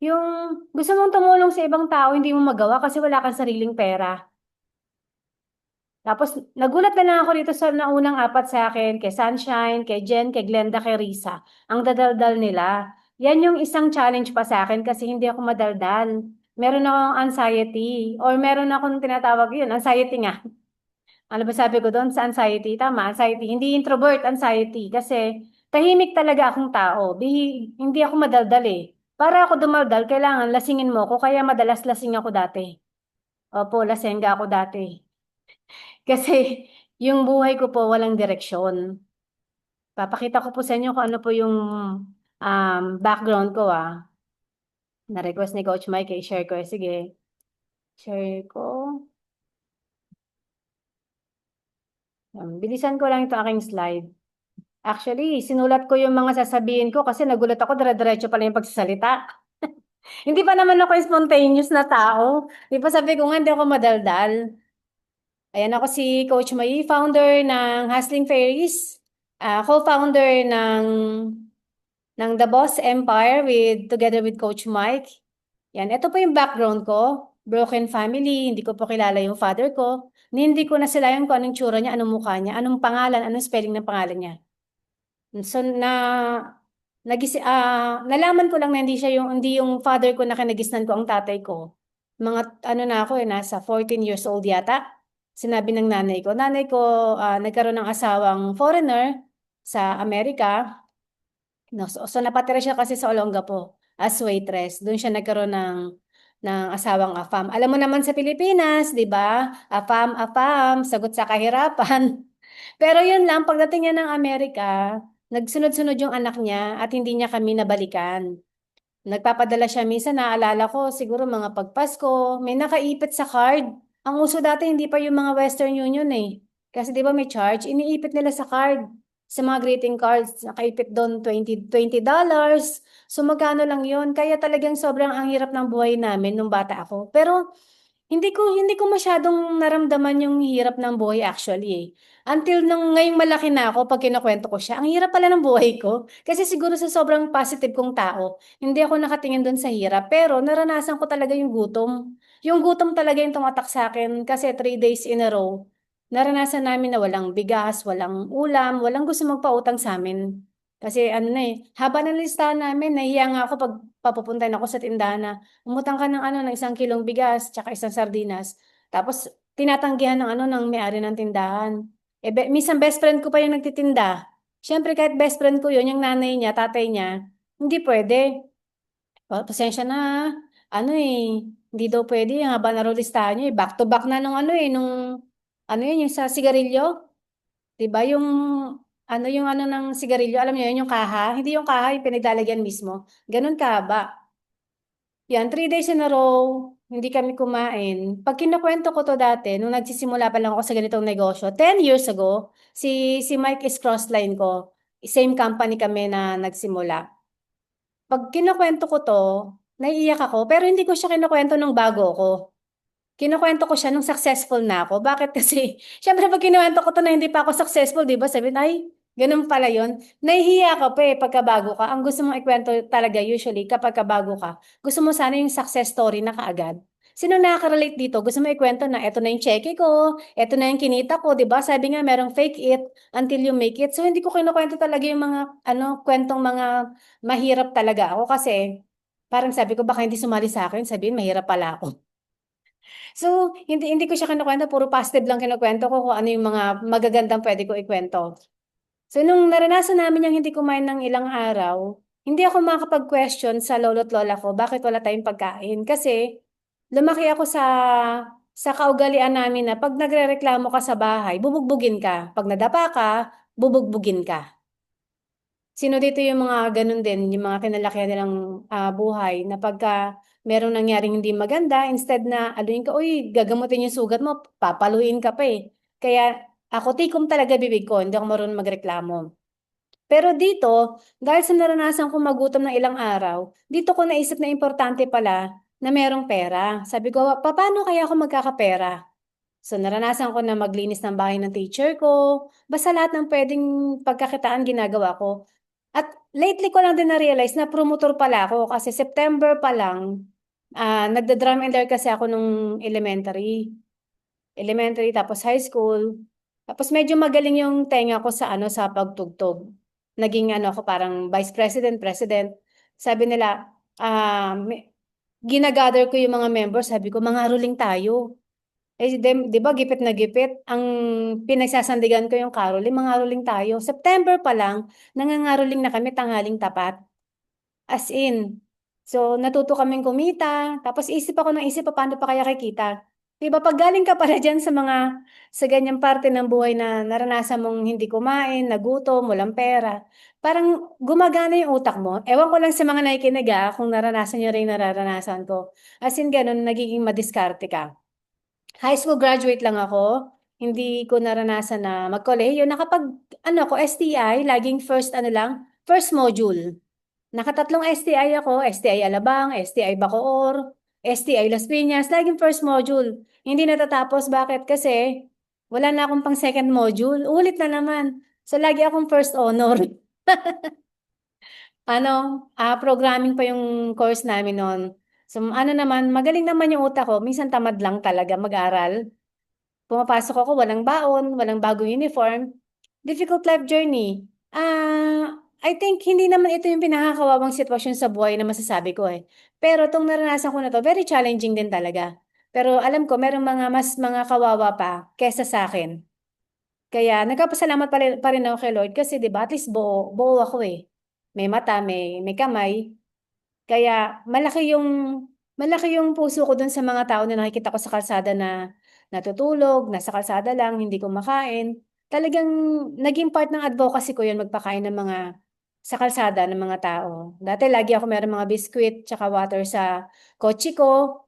Yung gusto mong tumulong sa ibang tao, hindi mo magawa kasi wala kang sariling pera. Tapos nagulat na lang ako dito sa naunang 4 sa akin, kay Sunshine, kay Jen, kay Glenda, kay Risa. Ang dadaldal nila. Yan yung isang challenge pa sa akin kasi hindi ako madaldal. Meron akong anxiety or meron akong tinatawag yun, anxiety nga. Ano ba sabi ko doon sa anxiety? Tama, anxiety. Hindi introvert, anxiety. Kasi tahimik talaga akong tao. Hindi ako madaldal eh. Para ako dumaldal, kailangan lasingin mo ako. Kaya madalas lasing ako dati. Opo, lasengga ako dati. Kasi yung buhay ko po walang direksyon. Papakita ko po sa inyo kung ano po yung background ko Na-request ni Coach Mike, i-share ko. Sige, share ko. Bilisan ko lang ito aking slide. Actually, sinulat ko yung mga sasabihin ko kasi nagulat ako, dire-diretso pala yung pagsasalita. Hindi pa naman ako spontaneous na tao. Di pa sabi ko nga, hindi ako madaldal. Ayan ako si Coach Mai, founder ng Hustling Fairies, co-founder ng The Boss Empire together with Coach Mike. Yan, ito po yung background ko. Broken family, hindi ko po kilala yung father ko. Hindi ko na sila yung kung anong tsura niya, anong mukha niya, anong pangalan, anong spelling ng pangalan niya. So nalaman ko lang na hindi yung father ko na kinagisnan ko ang tatay ko. Mga ano na ako nasa 14 years old yata. Sinabi ng nanay ko nagkaroon ng asawang foreigner sa Amerika. No, so napatira siya kasi sa Olongapo as waitress. Doon siya nagkaroon ng asawang AFAM. Alam mo naman sa Pilipinas, 'di ba? AFAM, AFAM, sagot sa kahirapan. Pero yun lang, pagdating niya ng Amerika, nagsunod-sunod yung anak niya at hindi niya kami nabalikan. Nagpapadala siya minsan, naalala ko, siguro mga pagpasko, may nakaipit sa card. Ang uso dati, hindi pa yung mga Western Union eh. Kasi di ba may charge, iniipit nila sa card. Sa mga greeting cards, nakaipit doon $20. So magkano lang yun? Kaya talagang sobrang ang hirap ng buhay namin nung bata ako. Pero hindi ko masyadong naramdaman yung hirap ng buhay actually eh. Until nung ngayong malaki na ako, pag kinukwento ko siya, ang hirap pala ng buhay ko. Kasi siguro sa sobrang positive kong tao, hindi ako nakatingin doon sa hirap. Pero naranasan ko talaga yung gutom. Yung gutom talaga yung tumatak sa akin kasi 3 days in a row. Naranasan namin na walang bigas, walang ulam, walang gusto magpautang sa amin. Kasi ano na haba ng listahan namin, nahiya nga ako pag papupuntahin ako sa tindahan na umutang ka ng 1 kilong bigas, tsaka isang sardinas. Tapos, tinatanggihan ng may-ari ng tindahan. Minsan best friend ko pa yung nagtitinda. Siyempre, kahit best friend ko yun, yung nanay niya, tatay niya, hindi pwede. Pasensya na, hindi daw pwede, yung haba na raw listahan niyo, back to back na yung sa sigarilyo. 'Di ba yung ng sigarilyo, alam niyo yun, yung kaha, hindi yung kaha, yung pinaglalagyan mismo. Ganun kahaba. Yan, 3 days in a row, hindi kami kumain. Pag kinukwento ko to dati, nung nagsisimula pa lang ako sa ganitong negosyo, 10 years ago, si Mike is crossline ko. Same company kami na nagsimula. Pag kinukwento ko to, naiiyak ako, pero hindi ko siya kinukwento nung bago ako. Kinukwento ko siya nung successful na ako. Bakit? Kasi, syempre pag kinuwento ko to na hindi pa ako successful, di ba? Sabihin, ay, ganun pala yun. Nahihiya ka pa pagkabago ka. Ang gusto mong ikwento talaga usually kapag kabago ka, gusto mo sana yung success story na kaagad. Sino nakaka-relate dito? Gusto mo ikwento na eto na yung cheque ko, eto na yung kinita ko, di ba? Sabi nga merong fake it until you make it. So hindi ko kinukwento talaga yung mga kwentong mga mahirap talaga ako kasi parang sabi ko baka hindi sumali sa akin, sabihin mahirap pala ako. So, hindi ko siya kinukwento, puro positive lang kinukwento ko kung ano yung mga magagandang pwede ko ikwento. So, nung naranasan namin yung hindi kumain ng ilang araw, hindi ako makakapag-question sa lolo't lola ko, bakit wala tayong pagkain? Kasi, lumaki ako sa kaugalian namin na pag nagrereklamo ka sa bahay, bubugbugin ka. Pag nadapa ka, bubugbugin ka. Sino dito yung mga ganun din, yung mga kinalakihan nilang buhay, na pagka merong nangyaring hindi maganda, instead na aluin ka, uy, gagamutin yung sugat mo, papaluin ka pa eh. Kaya ako, tikom talaga bibig ko, hindi ako marunong magreklamo. Pero dito, dahil sa naranasan kong magutom ng ilang araw, dito ko naisip na importante pala na merong pera. Sabi ko, paano kaya ako magkakapera? So, naranasan ko na maglinis ng bahay ng teacher ko. Basta lahat ng pwedeng pagkakitaan ginagawa ko. At lately ko lang din na-realize na promotor pala ako kasi September pa lang, nagda-drum and dare kasi ako nung elementary. Elementary, tapos high school. Tapos medyo magaling yung tenga ko sa pagtugtog. Naging ako parang vice president, president. Sabi nila, ginagather ko yung mga members, sabi ko, mga ruling tayo. Di ba, gipit na gipit, ang pinagsasandigan ko yung caroling, mga ruling tayo. September pa lang, nangangaroling na kami tanghaling tapat. As in. So, natuto kaming kumita. Tapos isip ako ng isip, paano pa kaya kikita? Di ba, pag galing ka pala dyan sa ganyang parte ng buhay na naranasan mong hindi kumain, nagutom, walang pera, parang gumagana yung utak mo. Ewan ko lang sa mga nakikinig kung naranasan nyo rin yung nararanasan ko. As in, ganun, nagiging madiskarte ka. High school graduate lang ako. Hindi ko naranasan na mag-kolehiyo. STI, laging first module. Nakatatlong STI ako, STI Alabang, STI Bacoor, STI Las Piñas, laging first module. Hindi natatapos, bakit? Kasi wala na akong pang second module, ulit na naman. So lagi akong first honor. Programming pa yung course namin noon. So naman, magaling naman yung utak ko, minsan tamad lang talaga mag-aral. Pumapasok ako, walang baon, walang bagong uniform. Difficult life journey. I think hindi naman ito yung pinakakawawang sitwasyon sa buhay na masasabi ko eh. Pero itong naranasan ko na to, very challenging din talaga. Pero alam ko, merong mga kawawa pa kesa sa akin. Kaya nagpapasalamat pa rin ako kay Lord kasi 'di ba at least buo ako eh. May mata, may kamay. Kaya malaki yung puso ko dun sa mga tao na nakikita ko sa kalsada na natutulog, nasa kalsada lang, hindi kumakain. Talagang naging part ng advocacy ko yun magpakain ng mga sa kalsada ng mga tao. Dati lagi ako meron mga biskwit tsaka water sa kotse ko.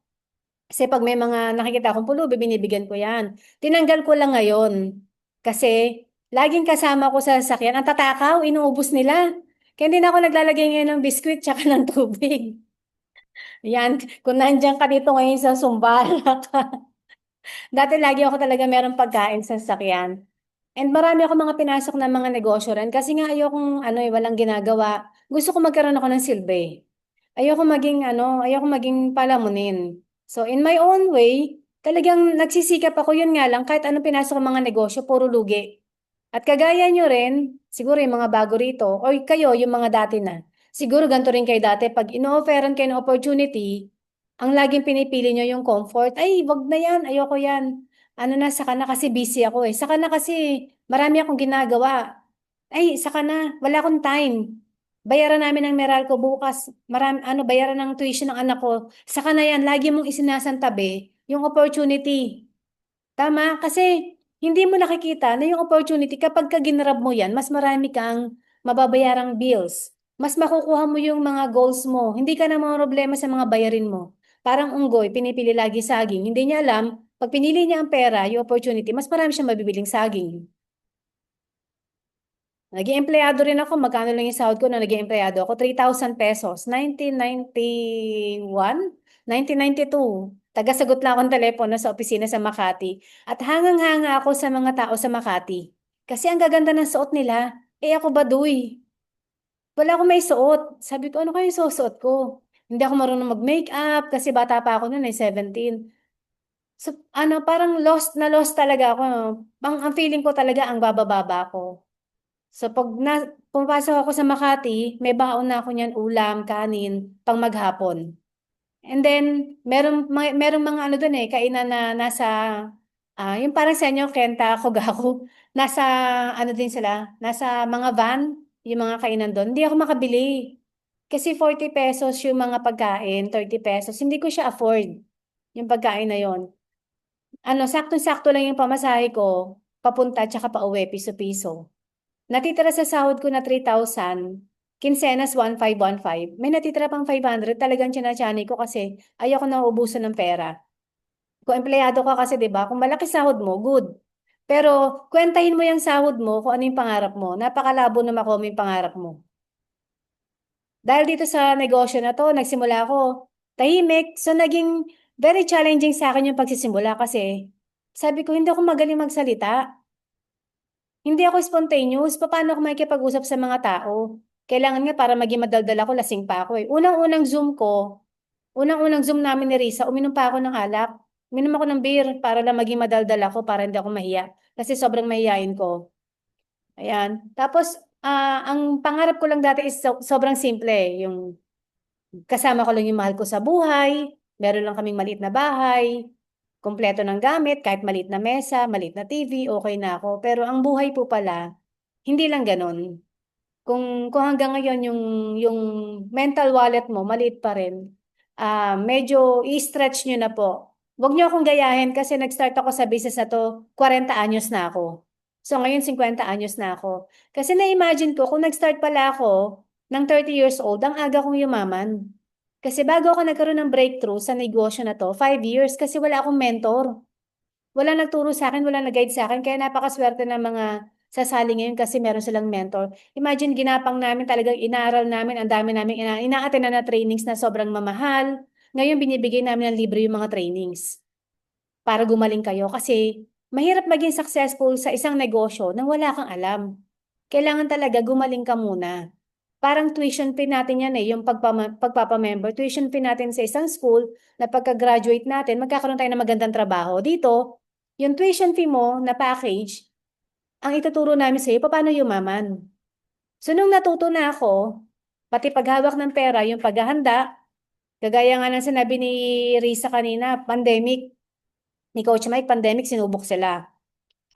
Kasi pag may mga nakikita akong pulubi, binibigyan ko yan. Tinanggal ko lang ngayon. Kasi laging kasama ko sa sasakyan. Ang tatakaw, inuubos nila. Kaya hindi na ako naglalagay ngayon ng biskwit tsaka ng tubig. Yan, kung nandiyan ka dito ngayon sa Sumbala ka. Dati lagi ako talaga merong pagkain sa sasakyan. And marami ako mga pinasok na mga negosyo rin kasi nga ayokong walang ginagawa. Gusto ko magkaroon ako ng silbi. Ayoko maging palamunin. So in my own way, talagang nagsisikap ako yun nga lang kahit anong pinasok ng mga negosyo, puro lugi. At kagaya nyo rin, siguro yung mga bago rito, o kayo, yung mga dati na. Siguro ganito rin kayo dati, pag ino-offeran kayo ng opportunity, ang laging pinipili nyo yung comfort, ay, wag na yan, ayoko yan. Saka na kasi busy ako eh. Saka na kasi marami akong ginagawa. Ay, saka na, wala akong time. Bayaran namin ng Meralco bukas. Bayaran ng tuition ng anak ko. Saka na yan, lagi mong isinasantabi yung opportunity. Tama, kasi hindi mo nakikita na yung opportunity kapag ka ginrab mo yan, mas marami kang mababayarang bills. Mas makukuha mo yung mga goals mo. Hindi ka na mga problema sa mga bayarin mo. Parang unggoy, pinipili lagi saging. Hindi niya alam, pag pinili niya ang pera, yung opportunity, mas marami siyang mabibiling saging. Naging empleyado rin ako. Magkano lang yung sahod ko na naging empleyado ako? 3,000 pesos. 1991? 1992. Taga-sagot lang akong telepono sa opisina sa Makati. At hangang-hanga ako sa mga tao sa Makati. Kasi ang gaganda ng suot nila. Ako baduy. Wala akong may suot. Sabi ko, ano kayo yung susuot ko? Hindi ako marunong mag-makeup kasi bata pa ako noon 17. So, parang lost na lost talaga ako. Ang feeling ko talaga ang bababa ko. So pag pumapasok ako sa Makati, may baon na ako niyan ulam, kanin, pang maghapon. And then merong mga doon kainan na nasa yung parang sa inyo Kenta, Kogaku, nasa din sila, nasa mga van, yung mga kainan doon. Hindi ako makabili. Kasi 40 pesos yung mga pagkain, 30 pesos. Hindi ko siya afford yung pagkain na yon. Saktong-sakto lang yung pamasahe ko, papunta tsaka pauwi, piso-piso. Natitira sa sahod ko na 3,000, kinsenas 1,515. May natitira pang 500, talagang tsinatsyani ko kasi ayoko na ubusan ng pera. Kung empleyado ka kasi, 'di ba? Kung malaki sahod mo, good. Pero kwentahin mo yung sahod mo kung ano yung pangarap mo. Napakalabo na makuha mo yung pangarap mo. Dahil dito sa negosyo na to, nagsimula ako tahimik. So naging very challenging sa akin yung pagsisimula kasi sabi ko, hindi ako magaling magsalita. Hindi ako spontaneous. Paano ako makikipag-usap sa mga tao? Kailangan nga para maging madaldal ako, lasing pa ako eh. Unang-unang Zoom namin ni Risa, uminom pa ako ng alak. Uminom ako ng beer para lang maging madaldal ako, para hindi ako mahiya. Kasi sobrang mahihain ko. Ayan. Tapos, ang pangarap ko lang dati is sobrang simple eh. Yung kasama ko lang yung mahal ko sa buhay, meron lang kaming maliit na bahay, kompleto ng gamit, kahit maliit na mesa, maliit na TV, okay na ako. Pero ang buhay po pala, hindi lang ganun. Kung hanggang ngayon yung mental wallet mo, maliit pa rin, medyo i-stretch nyo na po Huwag niyo akong gayahin kasi nag-start ako sa business na to, 40 anyos na ako. So ngayon 50 anyos na ako. Kasi na-imagine ko, kung nag-start pala ako ng 30 years old, ang aga kong yumaman. Kasi bago ako nagkaroon ng breakthrough sa negosyo na to, 5 years kasi wala akong mentor. Wala nagturo sa akin, wala nag-guide sa akin. Kaya napakaswerte ng mga sasali ngayon kasi meron silang mentor. Imagine, ginapang namin talagang inaaral namin, ang dami namin ina-attend na trainings na sobrang mamahal. Ngayon, binibigay namin ng libre yung mga trainings para gumaling kayo. Kasi mahirap maging successful sa isang negosyo nang wala kang alam. Kailangan talaga gumaling ka muna. Parang tuition fee natin yan yung pagpapamember. Tuition fee natin sa isang school na pagka-graduate natin, magkakaroon tayo ng magandang trabaho. Dito, yung tuition fee mo na package, ang ituturo namin sa iyo, paano yumaman. So, nung natuto na ako, pati paghawak ng pera, yung paghahanda, kagaya nga ng sinabi ni Risa kanina, pandemic, ni Coach Mike, pandemic, sinubok sila.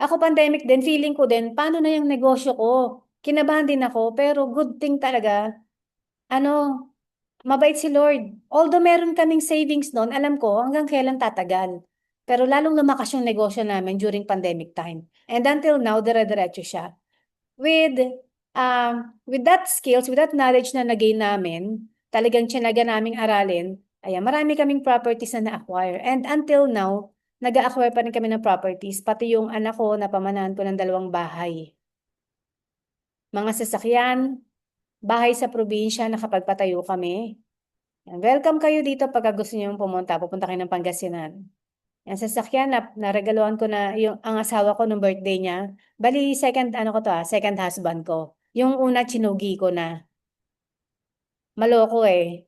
Ako pandemic din, feeling ko din, paano na yung negosyo ko? Kinabahan din ako, pero good thing talaga, ano, mabait si Lord. Although meron kaming savings noon, alam ko hanggang kailan tatagal. Pero lalong lumakas yung negosyo namin during pandemic time. And until now, dire-diretso siya. With, with that skills, with that knowledge na nagain namin, talagang tsinaga naming aralin, ayan, marami kaming properties na na-acquire. And until now, nag-a-acquire pa rin kami ng properties. Pati yung anak ko, napamanahan ko ng 2 bahay. Mga sasakyan, bahay sa probinsya, nakapagpatayo kami. Yan, welcome kayo dito pagka gusto niyo pumunta. Pupunta kayo ng Pangasinan. Yan, sasakyan na naregaluhan ko na yung ang asawa ko nung birthday niya. Bali, second, ano ko to second husband ko. Yung una, chinugi ko na. Maloko eh.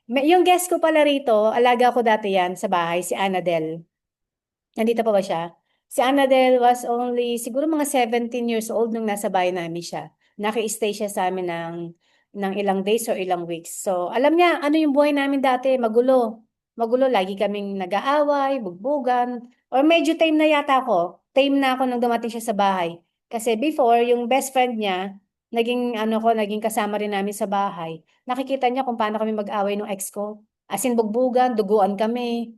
Yung guest ko pala rito, alaga ko dati yan sa bahay, si Annadel. Nandito pa ba siya? Si Annadel was only siguro mga 17 years old nung nasa bahay namin siya. Naki-stay siya sa amin ng ilang days or ilang weeks. So, alam niya, ano yung buhay namin dati, magulo. Magulo, lagi kaming nag-aaway, bugbugan. Or medyo tame na yata ako. Tame na ako nung dumating siya sa bahay. Kasi before, yung best friend niya, naging kasama rin namin sa bahay. Nakikita niya kung paano kami mag-away nung ex ko. As in, bugbugan, duguan kami.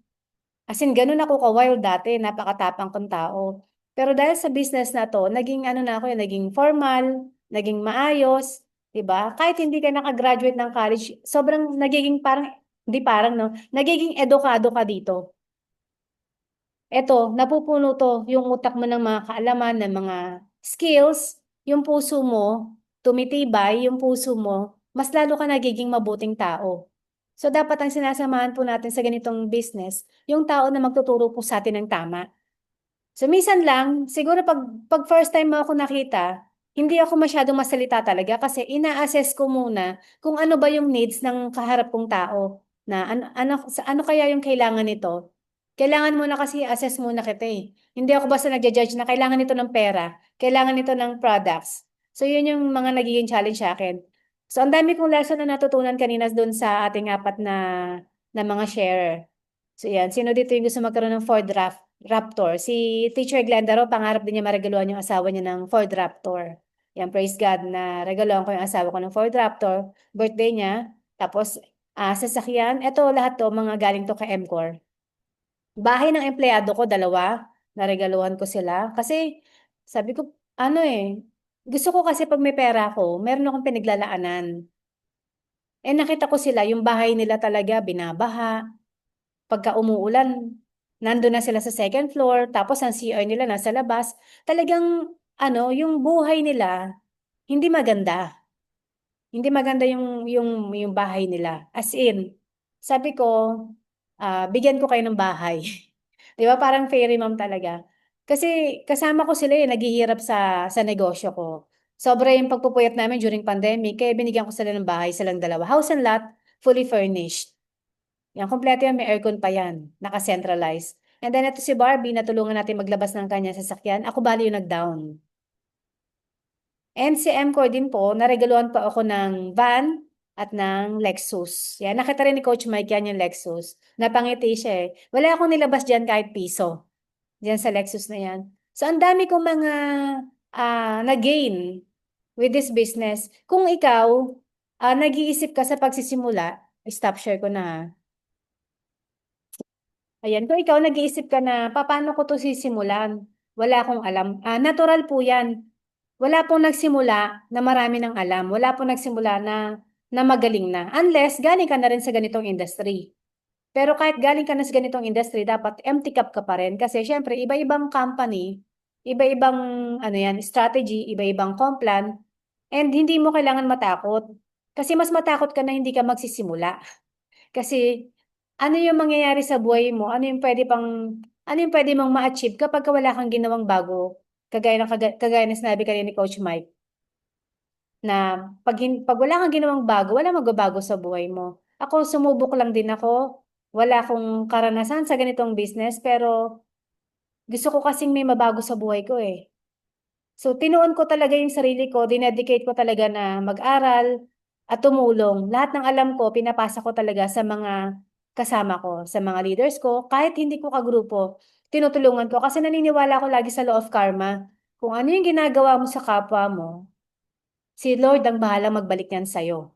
As in, ganun ako ka-wild dati, napakatapang kong tao. Pero dahil sa business na to, naging ano na ako, naging formal, naging maayos, 'di ba? Kahit hindi ka nakagraduate ng college, sobrang nagiging parang, hindi parang no, nagiging edukado ka dito. Eto, napupuno to yung utak mo ng mga kaalaman, ng mga skills, yung puso mo, tumitibay, yung puso mo, mas lalo ka nagiging mabuting tao. So dapat ang sinasamahan po natin sa ganitong business, yung tao na magtuturo po sa atin ng tama. So minsan lang, siguro pag first time mo ako nakita, hindi ako masyadong masalita talaga kasi ina-assess ko muna kung ano ba yung needs ng kaharap kong tao na ano kaya yung kailangan nito. Kailangan muna kasi assess muna kita eh. Hindi ako basta nagja-judge na kailangan nito ng pera, kailangan nito ng products. So yun yung mga nagiging challenge sa akin. So ang dami kong lesson na natutunan kanina doon sa ating apat na mga sharer. So yan, sino dito yung gusto magkaroon ng Ford Raptor? Si Teacher Glenda raw, pangarap din niya maregaluhan yung asawa niya ng Ford Raptor. Yan, praise God na regaluhan ko yung asawa ko ng Ford Raptor. Birthday niya. Tapos, sasakyan. Ito lahat to, mga galing to kay MCOR. Bahay ng empleyado ko, 2. Naregaluhan ko sila. Kasi, sabi ko, ano gusto ko kasi pag may pera ako, meron akong pinaglalaanan. Nakita ko sila, yung bahay nila talaga, binabaha. Pagka umuulan, nandun na sila sa second floor, tapos ang CR nila nasa labas. Talagang, yung buhay nila, hindi maganda. Hindi maganda yung bahay nila. As in, sabi ko, bigyan ko kayo ng bahay. Di ba? Parang fairy mom talaga. Kasi kasama ko sila naghihirap sa negosyo ko. Sobra yung pagpupuyat namin during pandemic, kaya binigyan ko sila ng bahay, silang 2. House and lot, fully furnished. Yan, kompleto yan, may aircon pa yan, naka-centralized. And then ito si Barbie, natulungan natin maglabas ng kanya sasakyan. Ako bali yung nag-down. And si MCOR din po, naregaluhan pa ako ng van at ng Lexus. Yan, nakita rin ni Coach Mike yan yung Lexus. Napangiti siya eh. Wala akong nilabas dyan kahit piso. Diyan sa Lexus na yan. So, ang dami kong mga na-gain with this business. Kung ikaw, nag-iisip ka sa pagsisimula, stop share ko na ha. Ayan, kung ikaw nag-iisip ka na, paano ko to sisimulan? Wala akong alam. Natural po yan. Wala pong nagsimula na marami ng alam. Wala pong nagsimula na magaling na. Unless galing ka na rin sa ganitong industry. Pero kahit galing ka na sa ganitong industry, dapat empty cup ka pa rin. Kasi syempre, iba-ibang company, iba-ibang ano yan, strategy, iba-ibang complan, and hindi mo kailangan matakot. Kasi mas matakot ka na hindi ka magsisimula. Kasi ano yung mangyayari sa buhay mo? Ano yung pwede mong ma-achieve kapag wala kang ginawang bago? Kagaya ng sinabi kanina ni Coach Mike, na pag wala kang ginawang bago, wala magbabago sa buhay mo. Ako, sumubok lang din ako. Wala akong karanasan sa ganitong business, pero gusto ko kasing may mabago sa buhay ko eh. So, tinuon ko talaga yung sarili ko, dinedicate ko talaga na mag-aral at tumulong. Lahat ng alam ko, pinapasa ko talaga sa mga kasama ko, sa mga leaders ko, kahit hindi ko kagrupo, tinutulungan ko kasi naniniwala ako lagi sa law of karma. Kung ano yung ginagawa mo sa kapwa mo, si Lord ang bahala magbalik yan sa'yo.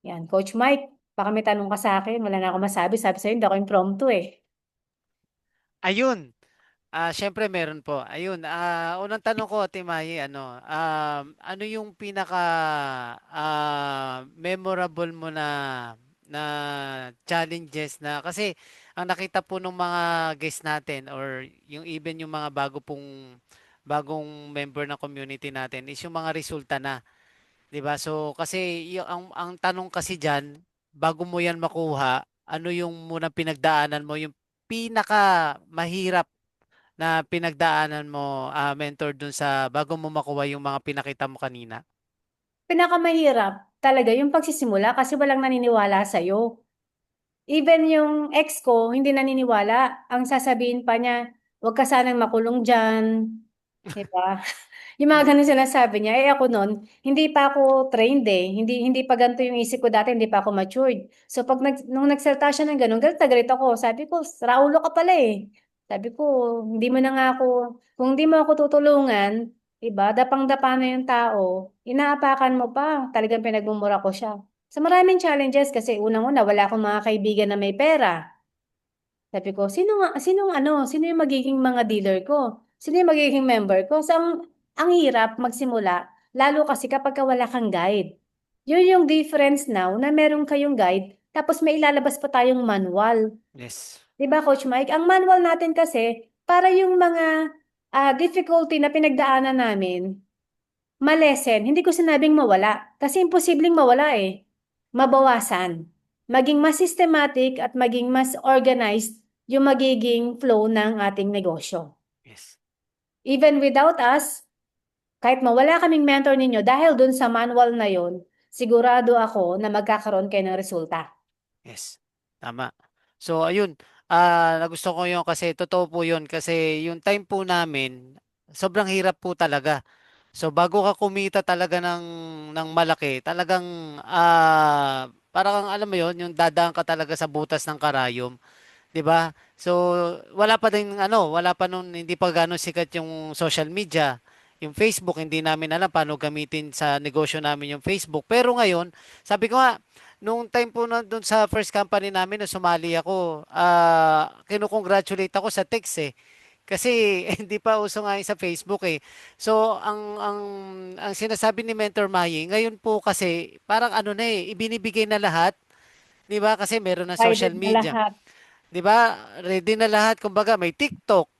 Yan, Coach Mike, baka may tanong ka sa akin, wala na ako masabi. Sabi sa'yo, hindi ako impromptu eh. Ayun. Syempre meron po. Ayun, unang tanong ko, Ate Mayi, ano yung pinaka memorable mo na challenges na kasi ang nakita po ng mga guests natin or yung even yung mga bagong member ng community natin is yung mga resulta na, 'di ba? So kasi yung ang tanong kasi diyan, bago mo 'yan makuha, ano yung munang pinagdaanan mo, yung pinaka mahirap na pinagdaanan mo, mentor, dun sa bago mo makuha yung mga pinakita mo kanina? Pinakamahirap talaga yung pagsisimula kasi walang naniniwala sa'yo. Even yung ex ko, hindi naniniwala. Ang sasabihin pa niya, huwag ka sanang makulong dyan. Diba? Yung mga ganun sinasabi niya. Eh ako nun, hindi pa ako trained eh. Hindi pa ganito yung isip ko dati, hindi pa ako matured. So nung nagsalta siya ng ganun, galit na galit ako. Sabi ko, Raulo ka pala eh. Sabi ko, hindi mo na nga ako, kung hindi mo ako tutulungan, diba, dapang-dapa na yung tao, inaapakan mo pa, talagang pinagmumura ko siya. So maraming challenges kasi unang-una, wala akong mga kaibigan na may pera. Sabi ko, sino yung magiging mga dealer ko? Sino yung magiging member ko? So, ang hirap magsimula, lalo kasi kapag wala kang guide. Yun yung difference now na meron kayong guide, tapos may ilalabas pa tayong manual. Yes. 'Di ba, Coach Mike? Ang manual natin kasi, para yung mga difficulty na pinagdaanan namin, malesen. Hindi ko sinabing mawala, kasi imposibleng mawala eh. Mabawasan. Maging mas systematic at maging mas organized yung magiging flow ng ating negosyo. Yes. Even without us, kahit mawala kaming mentor ninyo, dahil dun sa manual na yon, sigurado ako na magkakaroon kayo ng resulta. Yes. Tama. So ayun, nagusto ko 'yun kasi totoo po 'yun kasi yung time po namin sobrang hirap po talaga. So bago ka kumita talaga ng malaki, talagang parang alam mo 'yun, yung dadaan ka talaga sa butas ng karayom, 'di ba? So wala pa noon, hindi pa gano'n sikat yung social media. Yung Facebook, hindi namin alam paano gamitin sa negosyo namin yung Facebook. Pero ngayon, sabi ko nga, nung time po na doon sa first company namin na sumali ako, kino-congratulate ako sa text eh. Kasi hindi pa uso nga yun sa Facebook eh. So ang sinasabi ni Mentor Mayi, ngayon po kasi parang ano na eh, ibinibigay na lahat, 'di ba? Kasi meron na social Guided na media. lahat. 'Di ba? Ready na lahat, kumbaga may TikTok.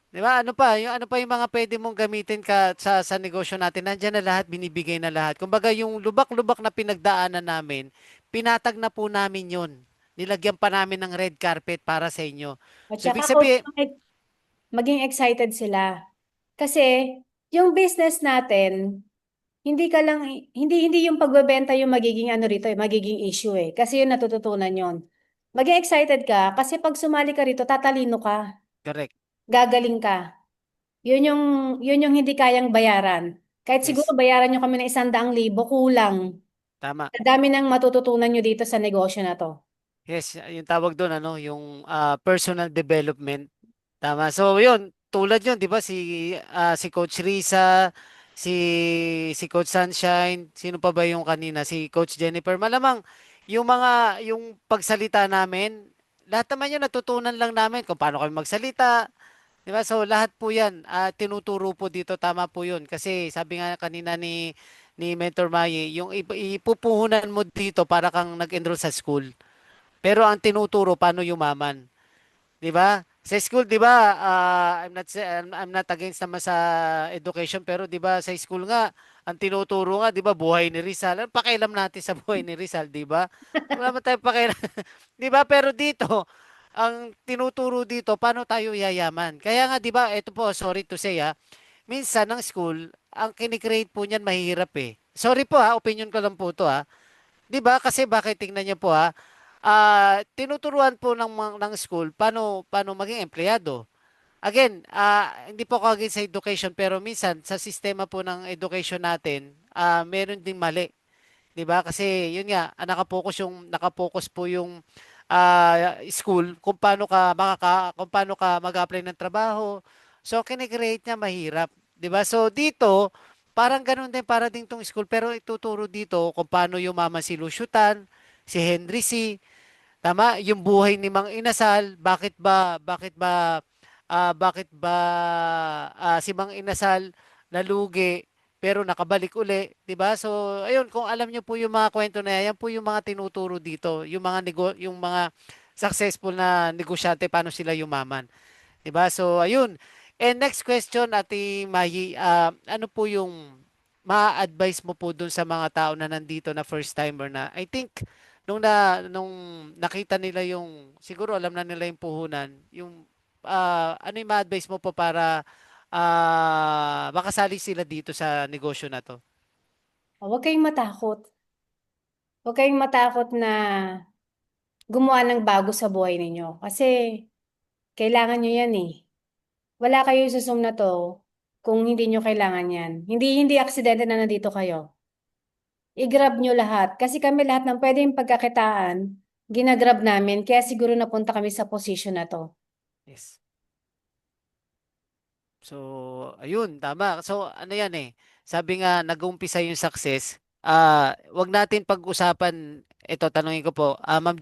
'Di ba? Ano pa yung mga pwede mong gamitin ka sa negosyo natin? Nandiyan na lahat, binibigay na lahat. Kumbaga yung lubak-lubak na pinagdaanan namin, pinatag na po namin 'yon. Nilagyan pa namin ng red carpet para sa inyo. At So saka, ibig Coach sabihin, Mike, maging excited sila. Kasi, yung business natin, hindi yung pagbebenta yung magiging ano rito, magiging issue eh. Kasi yun natututunan yon. Maging excited ka kasi pag sumali ka rito, tatalino ka, correct. gagaling ka. Yun yung hindi kayang bayaran. Kahit siguro Yes. bayaran nyo kami ng 100,000, kulang. Tama. Ang dami nang matututunan nyo dito sa negosyo na to. Yes, yung tawag doon yung personal development. Tama. So, yun, tulad yun, 'di ba, si Coach Risa, si Coach Sunshine, sino pa ba yung kanina, si Coach Jennifer. Malamang yung pagsalita namin, lahat naman yun natutunan lang namin kung paano kami magsalita, 'di ba? So lahat po 'yan tinuturo po dito, tama po 'yun. Kasi sabi nga kanina ni Mentor Mayi, yung ipupuhunan mo dito para kang nag-enroll sa school. Pero ang tinuturo paano yumaman. 'Di ba? Sa school, 'di ba, I'm not against naman sa education, pero 'di ba sa school nga ang tinuturo nga, 'di ba, buhay ni Rizal. Ano pakialam natin sa buhay ni Rizal, 'di ba? Wala man tayong pakialam. 'Di ba? Pero dito, ang tinuturo dito paano tayo yayaman. Kaya nga 'di ba, ito po, sorry to say minsan ng school, ang kinikreate po niyan mahirap eh. Sorry po opinion ko lang po 'to 'Di ba? Kasi bakit tingnan niyo po tinuturuan po ng school paano maging empleyado. Again, hindi po ako against sa education, pero minsan sa sistema po ng education natin, meron ding mali, 'di ba? Kasi yun nga, nakapokus po yung school kung paano ka mag-apply ng trabaho. So kinikreate niya mahirap, 'di ba? So dito, parang ganun din para din tong school, pero ituturo dito kung paano yumaman si Luciutan, si Henry C. Tama, yung buhay ni Mang Inasal, si Mang Inasal nalugi pero nakabalik uli, 'di ba? So, ayun, kung alam niyo po yung mga kwento na yan, yan po yung mga tinuturo dito, yung mga successful na negosyante paano sila yumaman, 'di ba? So, ayun. And next question, Ate Mayi, ano po yung ma-advise mo po dun sa mga tao na nandito na first timer na I think nung nakita nila yung siguro alam na nila yung puhunan, yung ano yung ma-advise mo po para makasali sila dito sa negosyo na to? Huwag kayong matakot. Huwag kayong matakot na gumawa ng bago sa buhay ninyo. Kasi kailangan nyo yan eh. Wala kayo sa Zoom na to kung hindi nyo kailangan yan. Hindi aksidente na nandito kayo. I-grab nyo lahat. Kasi kami lahat ng pwedeng pagkakitaan, ginagrab namin. Kaya siguro napunta kami sa position na to. Yes. So, ayun, tama. So, ano yan sabi nga nag-umpisa yung success. Wag natin pag-usapan ito, tanungin ko po. Ma'am